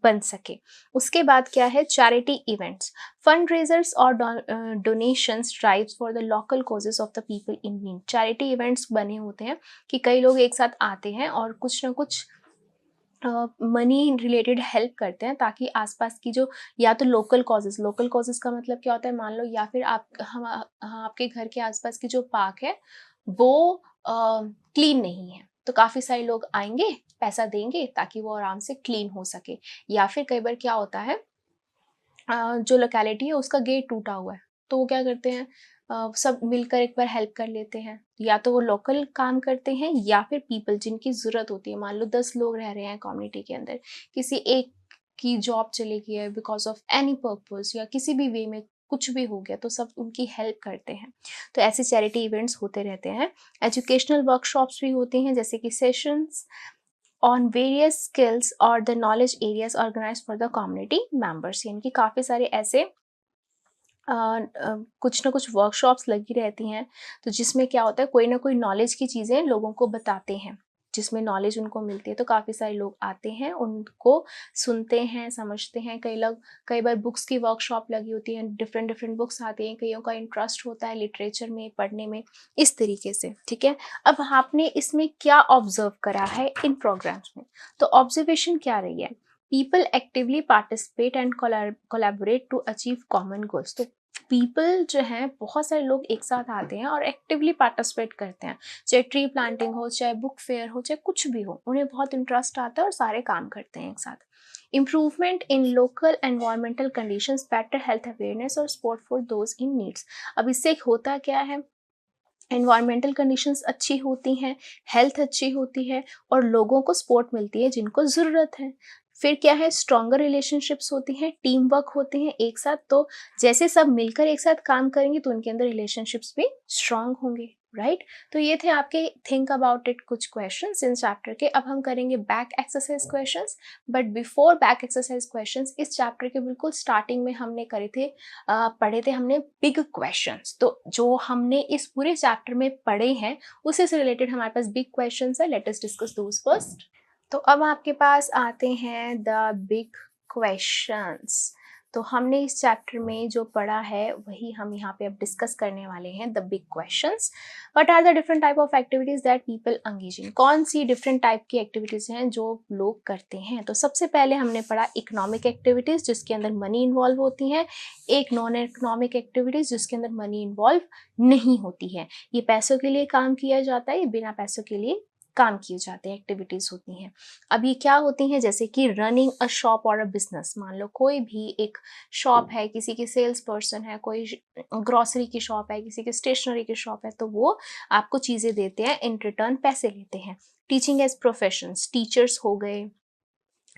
बन सके. उसके बाद क्या है, चैरिटी इवेंट्स, फंड रेजर्स और donations drives for the local causes of the people in need. Charity events बने होते हैं कि कई लोग एक साथ आते हैं और कुछ ना कुछ मनी रिलेटेड हेल्प करते हैं ताकि आसपास की जो या तो लोकल कॉजेज का मतलब क्या होता है, मान लो या फिर आपके घर के आसपास की जो पार्क है वो क्लीन नहीं है, तो काफ़ी सारे लोग आएंगे, पैसा देंगे ताकि वो आराम से क्लीन हो सके. या फिर कई बार क्या होता है, जो लोकेलिटी है उसका गेट टूटा हुआ है, तो वो क्या करते हैं, सब मिलकर एक बार हेल्प कर लेते हैं. या तो वो लोकल काम करते हैं या फिर पीपल जिनकी ज़रूरत होती है, मान लो 10 लोग रह रहे हैं कम्युनिटी के अंदर, किसी एक की जॉब चली गई है बिकॉज ऑफ एनी पर्पस या किसी भी वे में कुछ भी हो गया, तो सब उनकी हेल्प करते हैं. तो ऐसे चैरिटी इवेंट्स होते रहते हैं. एजुकेशनल वर्कशॉप्स भी होती हैं जैसे कि सेशंस ऑन वेरियस स्किल्स और the knowledge areas organise for the community members, यानी कि काफ़ी सारे ऐसे कुछ ना कुछ वर्कशॉप्स लगी रहती हैं, तो जिसमें क्या होता है, कोई ना कोई नॉलेज की चीज़ें लोगों को बताते हैं, जिसमें नॉलेज उनको मिलती है. तो काफ़ी सारे लोग आते हैं, उनको सुनते हैं, समझते हैं. कई बार बुक्स की वर्कशॉप लगी होती है, डिफरेंट बुक्स आती हैं, कईयों का इंटरेस्ट होता है लिटरेचर में, पढ़ने में, इस तरीके से. ठीक है, अब आपने इसमें क्या ऑब्जर्व करा है इन प्रोग्राम्स में. तो ऑब्जर्वेशन क्या रही है, people actively participate and collaborate to achieve common goals. तो पीपल जो हैं, बहुत सारे लोग एक साथ आते हैं और एक्टिवली पार्टिसिपेट करते हैं, चाहे ट्री प्लांटिंग हो, चाहे बुक फेयर हो, चाहे कुछ भी हो, उन्हें बहुत इंटरेस्ट आता है और सारे काम करते हैं एक साथ. Improvement in local environmental conditions, better health awareness और support for those in needs. अब इससे होता क्या है, एनवायरमेंटल कंडीशंस अच्छी होती हैं, हेल्थ अच्छी होती है और लोगों को सपोर्ट मिलती है जिनको ज़रूरत है. फिर क्या है, स्ट्रॉन्गर रिलेशनशिप्स होती हैं, टीम वर्क होते हैं एक साथ. तो जैसे सब मिलकर एक साथ काम करेंगे तो उनके अंदर रिलेशनशिप्स भी स्ट्रांग होंगे, राइट। तो ये थे आपके थिंक अबाउट इट कुछ क्वेश्चंस इन चैप्टर के। अब हम करेंगे back exercise questions, but before back exercise questions, इस चैप्टर के बिल्कुल स्टार्टिंग में हमने पढ़े थे हमने बिग क्वेश्चंस। तो जो हमने इस पूरे चैप्टर में पढ़े हैं उसी से रिलेटेड हमारे पास बिग क्वेश्चंस है। Late us discuss those first. तो अब आपके पास आते हैं द बिग क्वेश्चंस। तो हमने इस चैप्टर में जो पढ़ा है वही हम यहाँ पे अब डिस्कस करने वाले हैं, the big questions. What are the different type of activities that people engage in. कौन सी डिफरेंट टाइप की एक्टिविटीज हैं जो लोग करते हैं। तो सबसे पहले हमने पढ़ा इकोनॉमिक एक्टिविटीज जिसके अंदर मनी इन्वॉल्व होती हैं, एक नॉन इकोनॉमिक एक्टिविटीज जिसके अंदर मनी इन्वॉल्व नहीं होती है। ये पैसों के लिए काम किया जाता है, ये बिना पैसों के लिए काम किए जाते हैं, एक्टिविटीज होती हैं। अब ये क्या होती हैं, जैसे कि रनिंग अ शॉप और अ बिजनेस। मान लो कोई भी एक शॉप है, किसी की सेल्स पर्सन है, कोई ग्रोसरी की शॉप है, किसी की स्टेशनरी की शॉप है, तो वो आपको चीजें देते हैं, इन रिटर्न पैसे लेते हैं। टीचिंग एज प्रोफेशंस, टीचर्स हो गए,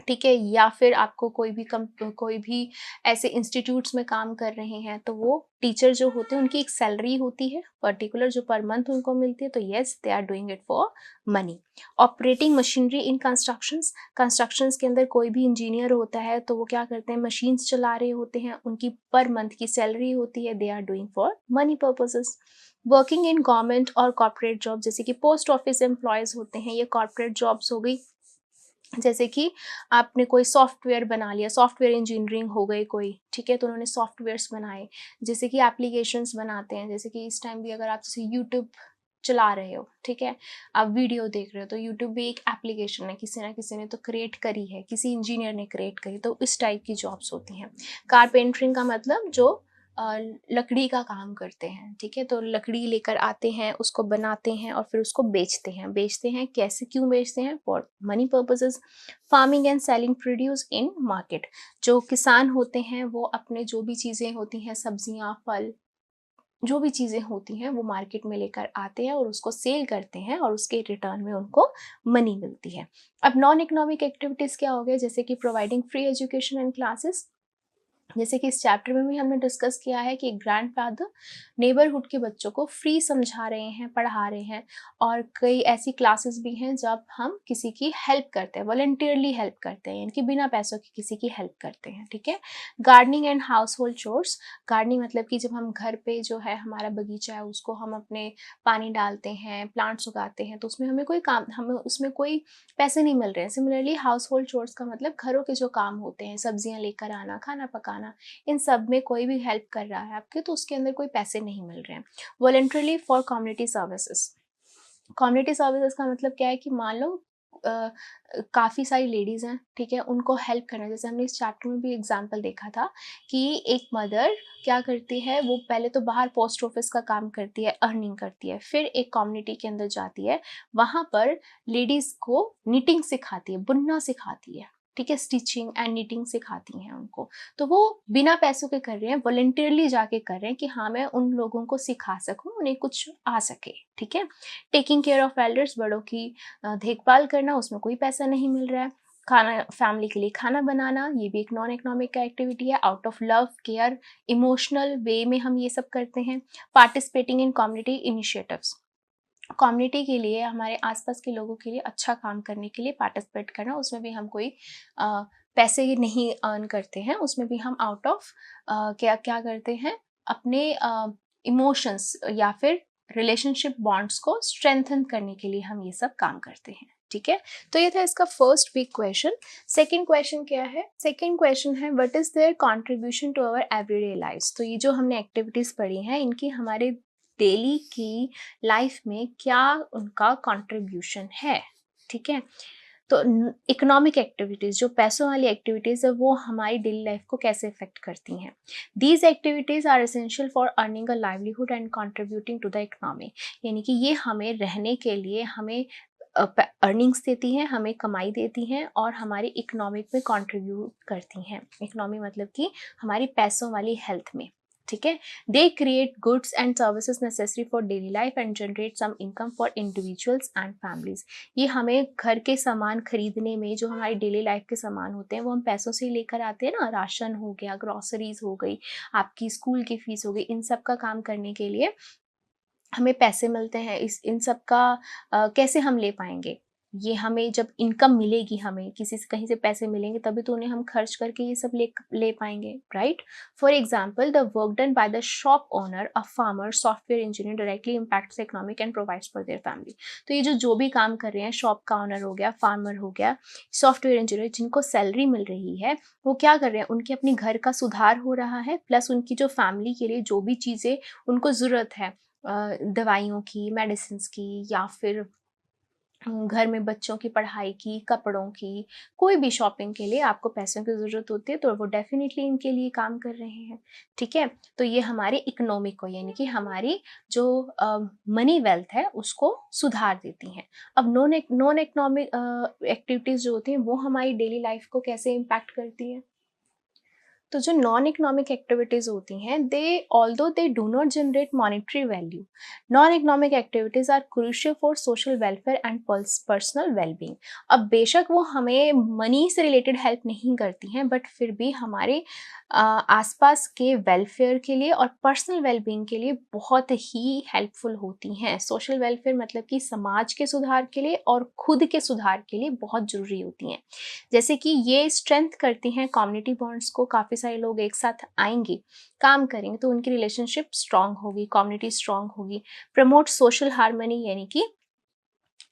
ठीक है, या फिर आपको कोई भी ऐसे इंस्टीट्यूट्स में काम कर रहे हैं तो वो टीचर जो होते हैं उनकी एक सैलरी होती है पर्टिकुलर जो पर मंथ उनको मिलती है। तो yes, they are doing it for money. Operating machinery in constructions के अंदर कोई भी इंजीनियर होता है तो वो क्या करते हैं, मशीन्स चला रहे होते हैं, उनकी पर मंथ की सैलरी होती है, they are doing for money purposes. Working in government और कॉर्पोरेट जॉब, जैसे कि पोस्ट ऑफिस एम्प्लॉयज होते हैं, ये कॉर्पोरेट जॉब्स हो गई। जैसे कि आपने कोई सॉफ्टवेयर बना लिया, सॉफ्टवेयर इंजीनियरिंग हो गई कोई, ठीक है, तो उन्होंने सॉफ्टवेयर्स बनाए। जैसे कि एप्लीकेशंस बनाते हैं, जैसे कि इस टाइम भी अगर आप जैसे यूट्यूब चला रहे हो, ठीक है, आप वीडियो देख रहे हो, तो यूट्यूब भी एक एप्लीकेशन है, किसी ना किसी ने तो क्रिएट करी है, किसी इंजीनियर ने क्रिएट करी, तो इस टाइप की जॉब्स होती हैं। कारपेंटरिंग का मतलब जो लकड़ी का काम करते हैं, ठीक है, तो लकड़ी लेकर आते हैं, उसको बनाते हैं और फिर उसको बेचते हैं कैसे, क्यों बेचते हैं, for money purposes. Farming and selling produce in market, जो किसान होते हैं वो अपने जो भी चीज़ें होती हैं, सब्जियां, फल, जो भी चीज़ें होती हैं वो मार्केट में लेकर आते हैं और उसको सेल करते हैं और उसके रिटर्न में उनको मनी मिलती है। अब नॉन इकोनॉमिक एक्टिविटीज़ क्या हो गया, जैसे कि providing free education and classes. जैसे कि इस चैप्टर में भी हमने डिस्कस किया है कि ग्रैंड फादर नेबरहुड के बच्चों को फ्री समझा रहे हैं, पढ़ा रहे हैं, और कई ऐसी क्लासेस भी हैं जब हम किसी की हेल्प करते हैं, वॉलंटियरली हेल्प करते हैं, यानी कि बिना पैसों की किसी की हेल्प करते हैं, ठीक है। Gardening and house hold chores, gardening मतलब कि जब हम घर पे जो है हमारा बगीचा है उसको हम अपने पानी डालते हैं, प्लांट्स उगाते हैं, तो उसमें हमें उसमें कोई पैसे नहीं मिल रहे हैं। सिमिलरली हाउस होल्ड चोर्स का मतलब घरों के जो काम होते हैं, सब्जियां लेकर आना, खाना पकाना, इन सब में कोई भी हेल्प कर रहा है आपके, तो उसके अंदर कोई पैसे नहीं मिल रहे हैं। Voluntarily for community services, community services का मतलब क्या है कि मान लो काफ़ी सारी लेडीज़ हैं, ठीक है, उनको हेल्प करना। जैसे हमने इस चैप्टर में भी एग्जांपल देखा था कि एक मदर क्या करती है, वो पहले तो बाहर पोस्ट ऑफिस का काम करती है, अर्निंग करती है, फिर एक कम्युनिटी के अंदर जाती है, वहाँ पर लेडीज़ को निटिंग सिखाती है, बुनना सिखाती है, ठीक है, स्टिचिंग एंड निटिंग सिखाती हैं उनको। तो वो बिना पैसों के कर रहे हैं, वॉलंटियरली जाके कर रहे हैं कि हाँ मैं उन लोगों को सिखा सकूं, उन्हें कुछ आ सके, ठीक है। टेकिंग केयर ऑफ एल्डर्स, बड़ों की देखभाल करना, उसमें कोई पैसा नहीं मिल रहा है। खाना, फैमिली के लिए खाना बनाना, ये भी एक नॉन इकोनॉमिक का एक्टिविटी है। Out of love, care, emotional way में हम ये सब करते हैं। Participating in community initiatives, community के लिए, हमारे आसपास के लोगों के लिए अच्छा काम करने के लिए पार्टिसिपेट करना, उसमें भी हम कोई पैसे नहीं अर्न करते हैं, उसमें भी हम आउट ऑफ क्या क्या करते हैं, अपने इमोशंस या फिर रिलेशनशिप बॉन्ड्स को स्ट्रेंथन करने के लिए हम ये सब काम करते हैं, ठीक है। तो ये था इसका first big question. Second question क्या है, सेकंड क्वेश्चन है what is their contribution to our everyday lifes. तो ये जो हमने एक्टिविटीज पढ़ी हैं इनकी हमारे डेली की लाइफ में क्या उनका कंट्रीब्यूशन है, ठीक है। तो इकोनॉमिक एक्टिविटीज़, जो पैसों वाली एक्टिविटीज़ है, वो हमारी डेली लाइफ को कैसे इफेक्ट करती हैं। These activities are essential for earning a livelihood and contributing to the economy, यानी कि ये हमें रहने के लिए, हमें अर्निंग्स देती हैं, हमें कमाई देती हैं और हमारी इकोनॉमिक में कंट्रीब्यूट करती हैं। इकोनॉमी मतलब कि हमारी पैसों वाली हेल्थ में, ठीक है। They create goods and services necessary for daily life and generate some income for individuals and families. ये हमें घर के सामान खरीदने में, जो हमारी डेली लाइफ के सामान होते हैं वो हम पैसों से लेकर आते हैं ना, राशन हो गया, ग्रॉसरीज हो गई, आपकी स्कूल की फीस हो गई, इन सब का काम करने के लिए हमें पैसे मिलते हैं, इस इन सब का कैसे हम ले पाएँगे? ये हमें जब इनकम मिलेगी, हमें किसी से कहीं से पैसे मिलेंगे तभी तो उन्हें हम खर्च करके ये सब ले पाएँगे, right? For example the work done by the shop owner, a farmer, software engineer directly impacts economic and provides for their family. तो ये जो भी काम कर रहे हैं, शॉप का ओनर हो गया, फार्मर हो गया, सॉफ्टवेयर इंजीनियर, जिनको सैलरी मिल रही है, वो क्या कर रहे हैं? उनके अपने घर का सुधार हो रहा है, प्लस उनकी जो फैमिली के लिए जो भी चीज़ें उनको ज़रूरत है, दवाइयों की, मेडिसिन्स की, या फिर घर में बच्चों की पढ़ाई की, कपड़ों की, कोई भी शॉपिंग के लिए आपको पैसों की ज़रूरत होती है, तो वो डेफ़िनिटली इनके लिए काम कर रहे हैं, ठीक है? तो ये हमारी इकोनॉमिक को, यानी कि हमारी जो मनी वेल्थ है उसको सुधार देती हैं। अब नॉन इकोनॉमिक एक्टिविटीज़ जो होती हैं वो हमारी डेली लाइफ़ को कैसे इम्पैक्ट करती हैं? तो जो नॉन इकोनॉमिक एक्टिविटीज़ होती हैं, they although they do not generate monetary value, non economic activities are crucial for social welfare and personal wellbeing. अब बेशक वो हमें मनी से रिलेटेड हेल्प नहीं करती हैं, बट फिर भी हमारे आसपास के वेलफेयर के लिए और पर्सनल वेलबींग के लिए बहुत ही हेल्पफुल होती हैं। सोशल वेलफेयर मतलब कि समाज के सुधार के लिए और खुद के सुधार के लिए बहुत ज़रूरी होती हैं। जैसे कि ये स्ट्रेंथ करती हैं कम्युनिटी बॉन्ड्स को, काफ़ी सारे लोग एक साथ आएँगे, काम करेंगे तो उनकी रिलेशनशिप स्ट्रॉन्ग होगी, कम्युनिटी स्ट्रॉन्ग होगी। प्रमोट सोशल हार्मनी, यानी कि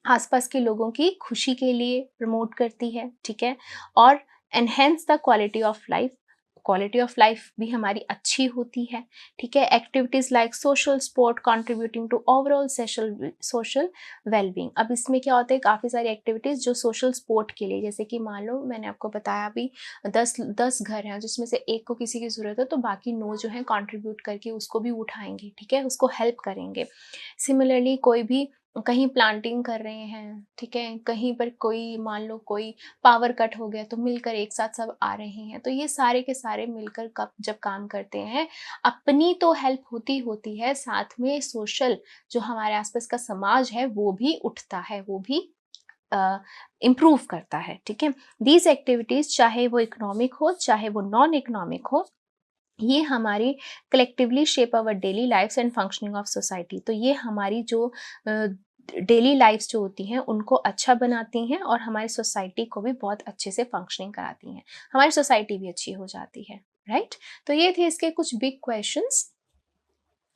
आसपास के लोगों की खुशी के लिए प्रमोट करती है, ठीक है? और enhance the quality of life भी हमारी अच्छी होती है, ठीक है? Activities like social support contributing to overall social wellbeing. अब इसमें क्या होता है, काफ़ी सारी एक्टिविटीज़ जो सोशल सपोर्ट के लिए, जैसे कि मान लो मैंने आपको बताया अभी 10 घर हैं जिसमें से एक को किसी की ज़रूरत है, तो बाकी 9 जो हैं कंट्रीब्यूट करके उसको भी उठाएँगे, ठीक है? उसको हेल्प करेंगे। सिमिलरली कोई भी कहीं प्लांटिंग कर रहे हैं, ठीक है? कहीं पर कोई मान लो कोई पावर कट हो गया तो मिलकर एक साथ सब आ रहे हैं। तो ये सारे के सारे मिलकर कब जब काम करते हैं, अपनी तो हेल्प होती है, साथ में सोशल जो हमारे आसपास का समाज है वो भी उठता है, वो भी इम्प्रूव करता है, ठीक है? दीज़ एक्टिविटीज़ चाहे वो इकोनॉमिक हो, चाहे वो नॉन इकोनॉमिक हो, ये हमारी collectively shape our daily lifes and functioning of society. तो ये हमारी जो डेली लाइफ्स जो होती हैं उनको अच्छा बनाती हैं और हमारी सोसाइटी को भी बहुत अच्छे से फंक्शनिंग कराती हैं। हमारी सोसाइटी भी अच्छी हो जाती है, राइट? तो ये थे इसके कुछ बिग क्वेश्चंस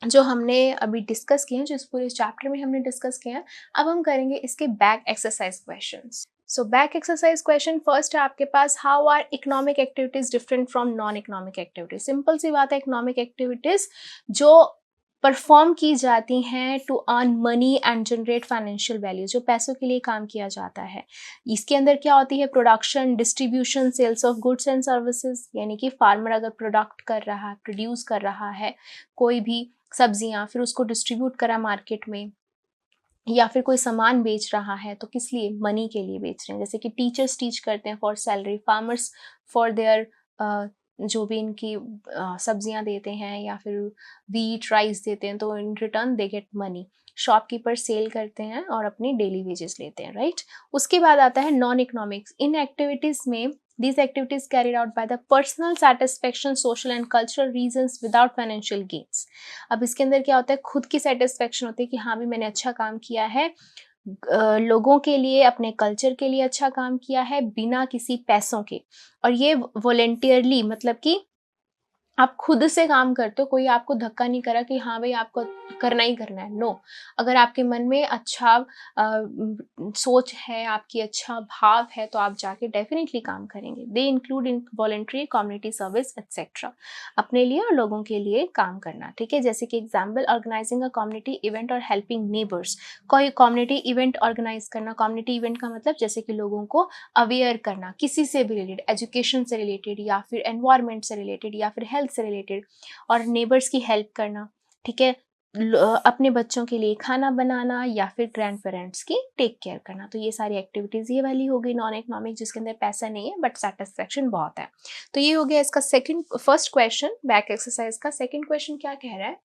जो हमने अभी डिस्कस किए हैं, जो इस पूरे चैप्टर में हमने डिस्कस किए हैं। अब हम करेंगे इसके back exercise questions. So back exercise question first है आपके पास, how are economic activities different from non economic activities. Simple सी बात है, इकोनॉमिक एक्टिविटीज जो परफॉर्म की जाती हैं to earn money and generate financial value, जो पैसों के लिए काम किया जाता है। इसके अंदर क्या होती है, production, distribution, sales of goods and services, यानी कि फार्मर अगर प्रोडक्ट कर रहा है, प्रोड्यूस कर रहा है कोई भी सब्जियां, फिर उसको डिस्ट्रीब्यूट करा मार्केट में, या फिर कोई सामान बेच रहा है तो किस लिए, मनी के लिए बेच रहे हैं। जैसे कि टीचर्स टीच करते हैं for salary, farmers for their जो भी इनकी सब्जियां देते हैं या फिर वीट राइस देते हैं तो in return they get money. Shopkeeper sell करते हैं और अपनी डेली वेजेस लेते हैं, राइट? उसके बाद आता है नॉन इकोनॉमिक्स। इन एक्टिविटीज में these activities carried out by the personal satisfaction, social and cultural reasons without financial gains। अब इसके अंदर क्या होता है, खुद की सेटिस्फेक्शन होती है कि हाँ भी मैंने अच्छा काम किया है, लोगों के लिए, अपने कल्चर के लिए अच्छा काम किया है बिना किसी पैसों के। और ये वॉलेंटियरली, मतलब कि आप खुद से काम करते हो, कोई आपको धक्का नहीं करा कि हाँ भाई आपको करना ही करना है, नो। अगर आपके मन में अच्छा सोच है, आपकी अच्छा भाव है, तो आप जाके डेफिनेटली काम करेंगे। They include in voluntary, community service etcetera, अपने लिए और लोगों के लिए काम करना, ठीक है? जैसे कि example, organising a community event और हेल्पिंग नेबर्स। कोई कम्युनिटी इवेंट ऑर्गेनाइज करना, कम्युनिटी इवेंट का मतलब जैसे कि लोगों को अवेयर करना किसी से भी रिलेटेड, एजुकेशन से रिलेटेड या फिर एनवायरनमेंट से रिलेटेड या फिर हेल्थ से रिलेटेड, और नेबर्स की हेल्प करना, ठीक है? अपने बच्चों के लिए खाना बनाना या फिर ग्रैंड पेरेंट्स की टेक केयर करना। तो ये सारी एक्टिविटीज़ ये वाली हो गई नॉन इकोनॉमिक, जिसके अंदर पैसा नहीं है बट सेटिस्फेक्शन बहुत है। तो ये हो गया इसका फर्स्ट क्वेश्चन बैक एक्सरसाइज का। सेकंड क्वेश्चन क्या कह रहा है,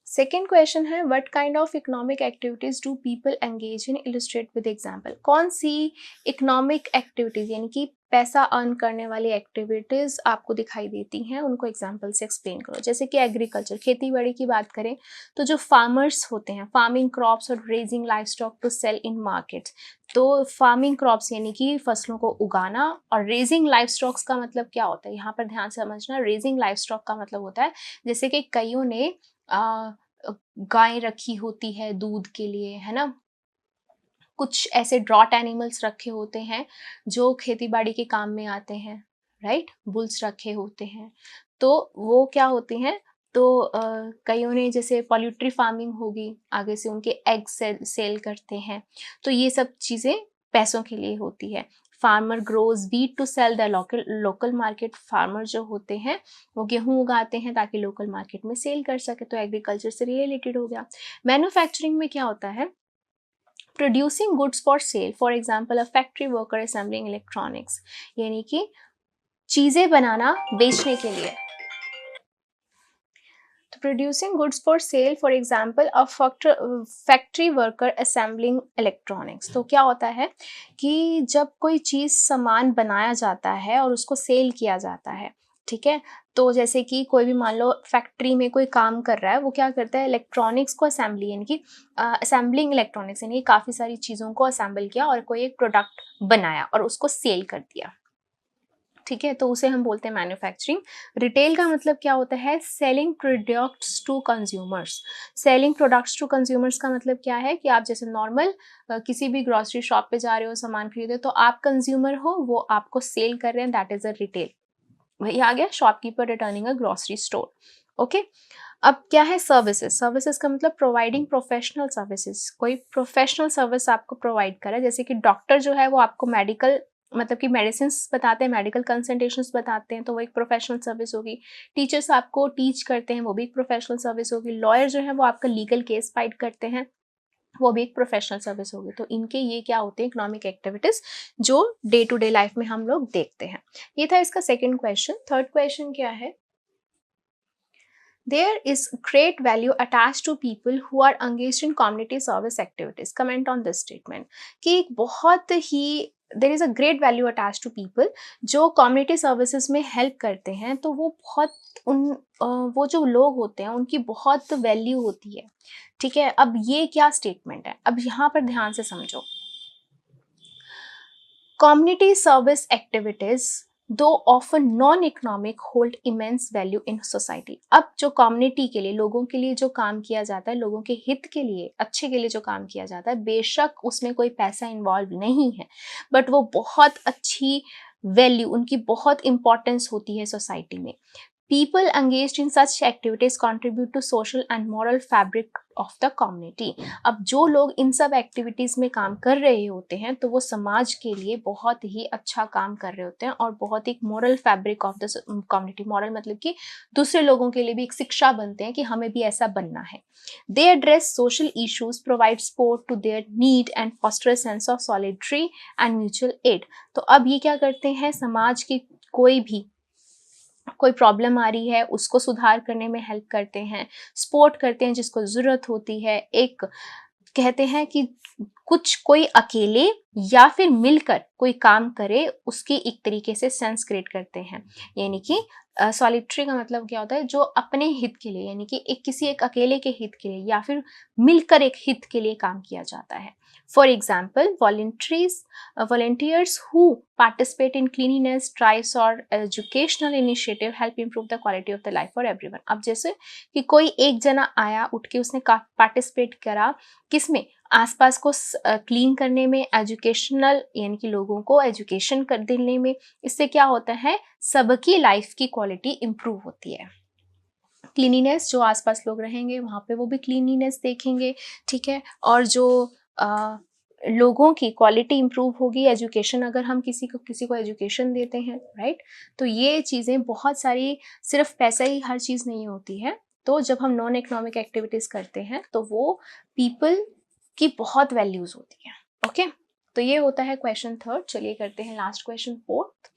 सेकेंड क्वेश्चन है, what kind of economic activities do people engage in, illustrate with example. कौन सी इकोनॉमिक एक्टिविटीज, यानी कि पैसा अर्न करने वाली एक्टिविटीज़ आपको दिखाई देती हैं, उनको एग्जांपल से एक्सप्लेन करो। जैसे कि एग्रीकल्चर, खेती बाड़ी की बात करें तो जो फार्मर्स होते हैं, फार्मिंग क्रॉप्स और raising livestock to sell in markets. तो फार्मिंग क्रॉप्स यानी कि फसलों को उगाना, और रेजिंग लाइव स्टॉक्स का मतलब क्या होता है, यहाँ पर ध्यान से समझना। रेजिंग लाइव स्टॉक का मतलब होता है जैसे कि कईयों ने गाय रखी होती है दूध के लिए, है ना, कुछ ऐसे ड्रॉट एनिमल्स रखे होते हैं जो खेती बाड़ी के काम में आते हैं, राइट, बुल्स रखे होते हैं, तो वो क्या होते हैं, तो कईयों ने जैसे पोल्ट्री फार्मिंग होगी, आगे से उनके एग सेल करते हैं, तो ये सब चीज़ें पैसों के लिए होती है। Farmer grows wheat to sell the local market, farmer जो होते हैं वो गेहूं उगाते हैं ताकि लोकल मार्केट में सेल कर सके, तो एग्रीकल्चर से रिलेटेड हो गया। मैन्युफैक्चरिंग में क्या होता है, producing goods for sale, for example a factory worker assembling electronics, यानी कि चीजें बनाना बेचने के लिए। तो producing goods for sale, for example a factory worker assembling electronics. तो क्या होता है कि जब कोई चीज़ सामान बनाया जाता है और उसको सेल किया जाता है, ठीक है, तो जैसे कि कोई भी मान लो फैक्ट्री में कोई काम कर रहा है, वो क्या करता है, इलेक्ट्रॉनिक्स को असेंबली यानी कि असेंबलिंग इलेक्ट्रॉनिक्स यानी काफ़ी सारी चीज़ों को असेंबल किया और कोई एक प्रोडक्ट बनाया और उसको सेल कर दिया, ठीक है, तो उसे हम बोलते हैं मैन्युफैक्चरिंग। रिटेल का मतलब क्या होता है, selling products to consumers. Selling products to consumers का मतलब क्या है कि आप जैसे नॉर्मल किसी भी ग्रॉसरी शॉप पे जा रहे हो, सामान खरीदे, तो आप कंज्यूमर हो, वो आपको सेल कर रहे हैं, दैट इज अ रिटेल। वही आ गया शॉपकीपर रिटर्निंग अ ग्रॉसरी स्टोर। ओके, अब क्या है सर्विसेज। सर्विसेज का मतलब प्रोवाइडिंग प्रोफेशनल सर्विसेज, कोई प्रोफेशनल सर्विस आपको प्रोवाइड करे, जैसे कि डॉक्टर जो है वो आपको मेडिकल मतलब कि मेडिसिन बताते हैं, मेडिकल कंसल्टेशंस बताते हैं, तो वो एक प्रोफेशनल सर्विस होगी। टीचर्स आपको टीच करते हैं, वो भी एक प्रोफेशनल सर्विस होगी। लॉयर जो है वो आपका लीगल केस फाइट करते हैं, वो भी एक प्रोफेशनल सर्विस होगी। तो इनके ये क्या होते हैं, इकोनॉमिक एक्टिविटीज जो डे टू डे लाइफ में हम लोग देखते हैं। ये था इसका सेकेंड क्वेश्चन। थर्ड क्वेश्चन क्या है, there is great value attached to people who are engaged in community service activities. Comment on this statement कि बहुत ही there is a great value attached to people जो community services में help करते हैं, तो वो बहुत वो जो लोग होते हैं उनकी बहुत वैल्यू होती है, ठीक है। अब ये क्या स्टेटमेंट है, अब यहाँ पर ध्यान से समझो। Community service activities दो often non economic hold immense value in society. अब जो कम्युनिटी के लिए, लोगों के लिए जो काम किया जाता है, लोगों के हित के लिए, अच्छे के लिए जो काम किया जाता है, बेशक उसमें कोई पैसा इन्वॉल्व नहीं है, बट वो बहुत अच्छी वैल्यू, उनकी बहुत इंपॉर्टेंस होती है सोसाइटी में। People engaged in such activities contribute to social and moral fabric of the community. अब जो लोग इन सब एक्टिविटीज़ में काम कर रहे होते हैं तो वो समाज के लिए बहुत ही अच्छा काम कर रहे होते हैं और बहुत एक moral fabric of the community. Moral मतलब कि दूसरे लोगों के लिए भी एक शिक्षा बनते हैं कि हमें भी ऐसा बनना है। They address social issues, provide support to their need and foster a sense of solidarity and mutual aid. तो अब ये क्या करते हैं, समाज की कोई प्रॉब्लम आ रही है उसको सुधार करने में हेल्प करते हैं, सपोर्ट करते हैं जिसको ज़रूरत होती है। एक कहते हैं कि कुछ कोई अकेले या फिर मिलकर कोई काम करे, उसकी एक तरीके से सेंस क्रिएट करते हैं। यानी कि सॉलिटरी का मतलब क्या होता है, जो अपने हित के लिए, यानी कि किसी एक अकेले के हित के लिए या फिर मिलकर एक हित के लिए काम किया जाता है। For example volunteers who participate in cleanliness drives or educational initiative help improve the quality of the life for everyone. अब जैसे कि कोई एक जना आया, उठ के उसने पार्टिसिपेट करा किसमें, आसपास को क्लीन करने में, एजुकेशनल यानी कि लोगों को एजुकेशन कर देने में। इससे क्या होता है, सबकी लाइफ की क्वालिटी इंप्रूव होती है। क्लीनिनेस, जो आसपास लोग रहेंगे वहाँ पे वो भी क्लीनिनेस देखेंगे, ठीक है, और जो लोगों की क्वालिटी इंप्रूव होगी। एजुकेशन, अगर हम किसी को एजुकेशन देते हैं, राइट, तो ये चीज़ें बहुत सारी, सिर्फ पैसा ही हर चीज़ नहीं होती है। तो जब हम नॉन इकोनॉमिक एक्टिविटीज़ करते हैं तो वो पीपल की बहुत वैल्यूज़ होती है। ओके, तो ये होता है क्वेश्चन थर्ड। चलिए करते हैं लास्ट क्वेश्चन फोर्थ।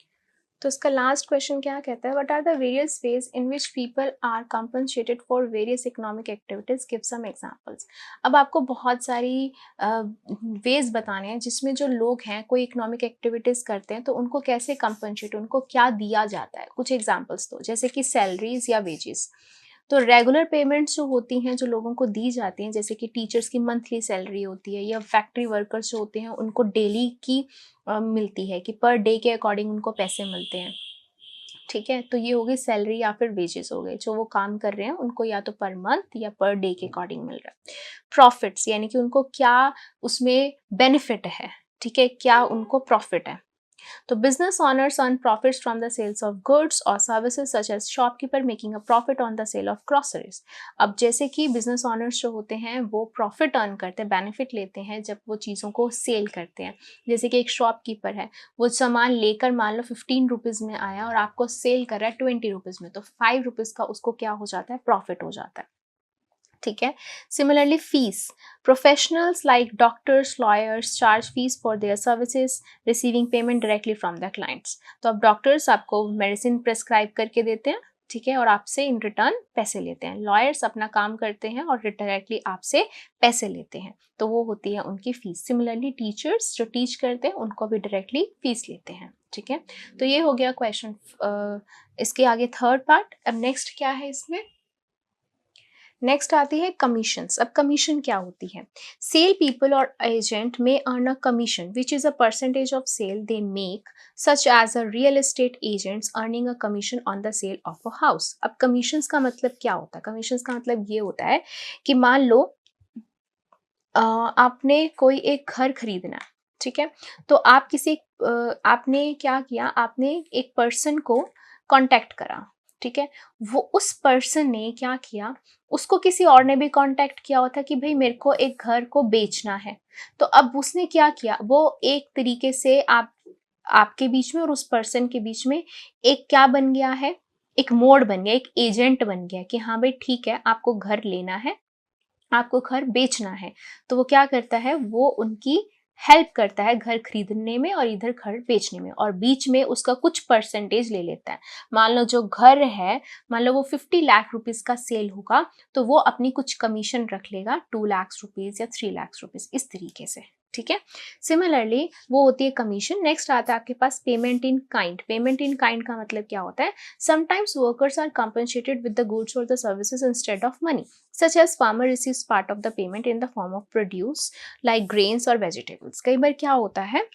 तो इसका लास्ट क्वेश्चन क्या कहता है, what are the various ways in which people are compensated for various economic activities, give some examples. अब आपको बहुत सारी वेज बताने हैं जिसमें जो लोग हैं कोई इकोनॉमिक एक्टिविटीज करते हैं तो उनको कैसे कम्पनसेट, उनको क्या दिया जाता है, कुछ एग्जांपल्स दो। जैसे कि सैलरीज या वेजेस। तो रेगुलर पेमेंट्स जो होती हैं जो लोगों को दी जाती हैं, जैसे कि टीचर्स की मंथली सैलरी होती है, या फैक्ट्री वर्कर्स जो होते हैं उनको डेली की मिलती है कि पर डे के अकॉर्डिंग उनको पैसे मिलते हैं। ठीक है, तो ये हो गई सैलरी या फिर वेजेस हो गए, जो वो काम कर रहे हैं उनको या तो पर मंथ या पर डे के अकॉर्डिंग मिल रहा है। प्रॉफिट्स यानी कि उनको क्या उसमें बेनिफिट है, ठीक है, क्या उनको प्रॉफिट है। तो business owners earn profits from the sales of goods or services such as shopkeeper making a profit on the sale of groceries। अब जैसे कि business owners जो होते हैं वो profit earn करते हैं, benefit लेते हैं जब वो चीज़ों को सेल करते हैं। जैसे कि एक शॉपकीपर है, वो सामान लेकर मान लो 15 रुपीज़ में आया और आपको सेल कर रहा है 20 रुपीज़ में, तो 5 रुपीज़ का उसको क्या हो जाता है, प्रॉफिट हो जाता है। ठीक है। Similarly fees, professionals like doctors, lawyers charge fees for their services receiving payment directly from the clients. तो अब डॉक्टर्स आपको मेडिसिन प्रेस्क्राइब करके देते हैं, ठीक है, और आपसे इन रिटर्न पैसे लेते हैं। लॉयर्स अपना काम करते हैं और डायरेक्टली आपसे पैसे लेते हैं, तो वो होती है उनकी फीस। सिमिलरली टीचर्स जो टीच करते हैं उनको भी डायरेक्टली फीस लेते हैं। ठीक है, तो ये हो गया क्वेश्चन। इसके आगे थर्ड पार्ट। अब नेक्स्ट क्या है इसमें, नेक्स्ट आती है कमीशंस। अब कमीशन क्या होती है, सेल पीपल और agent may earn a commission which is a percentage of sale they make, such as a real estate agents earning a commission on the sale of a house. अब commissions का मतलब क्या होता है, commissions का मतलब ये होता है कि मान लो आपने कोई एक घर खरीदना है, ठीक है, तो आप आपने क्या किया, आपने एक पर्सन को कांटेक्ट करा, ठीक है, वो उस पर्सन ने क्या किया, उसको किसी और ने भी कांटेक्ट किया हुआ था कि भाई मेरे को एक घर को बेचना है। तो अब उसने क्या किया, वो एक तरीके से आपके बीच में और उस पर्सन के बीच में एक क्या बन गया है, एक मोड़ बन गया, एक एजेंट बन गया कि हाँ भाई ठीक है, आपको घर लेना है, आपको घर बेचना है। तो वो क्या करता है, वो उनकी हेल्प करता है घर खरीदने में और इधर घर बेचने में, और बीच में उसका कुछ परसेंटेज ले लेता है। मान लो जो घर है, मान लो वो 50 लाख रुपीस का सेल होगा, तो वो अपनी कुछ कमीशन रख लेगा, 2 लाख रुपीस या 3 लाख रुपीस, इस तरीके से। ठीक है, सिमिलरली वो होती है कमीशन। नेक्स्ट आता है आपके पास payment in kind. Payment in kind का मतलब क्या होता है, sometimes workers are compensated with the goods और the services instead of money, such as farmer receives part of the payment in the form of produce like grains or vegetables। कई बार क्या होता है,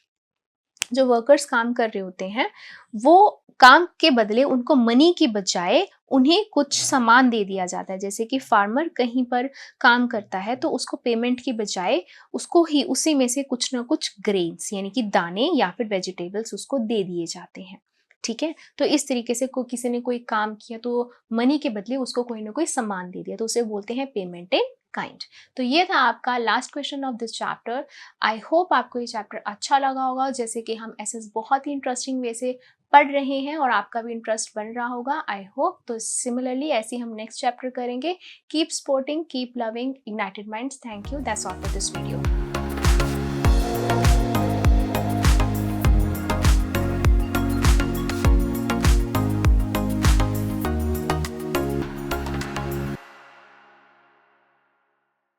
जो वर्कर्स काम कर रहे होते हैं वो काम के बदले उनको मनी की बजाय उन्हें कुछ सामान दे दिया जाता है। जैसे कि फार्मर कहीं पर काम करता है तो उसको पेमेंट की बजाय उसको ही उसी में से कुछ ना कुछ ग्रेन्स यानी कि दाने या फिर वेजिटेबल्स उसको दे दिए जाते हैं। ठीक है, तो इस तरीके से किसी ने कोई काम किया तो मनी के बदले उसको कोई ना कोई सामान दे दिया, तो उसे बोलते हैं पेमेंट इन काइंड। तो ये था आपका last question of this chapter. I hope आपको ये चैप्टर अच्छा लगा होगा, जैसे कि हम ऐसे बहुत ही इंटरेस्टिंग वे से पढ़ रहे हैं और आपका भी इंटरेस्ट बन रहा होगा, आई होप। तो सिमिलरली ऐसे हम नेक्स्ट चैप्टर करेंगे। Keep supporting, keep loving ignited minds. Thank you, that's all for this video.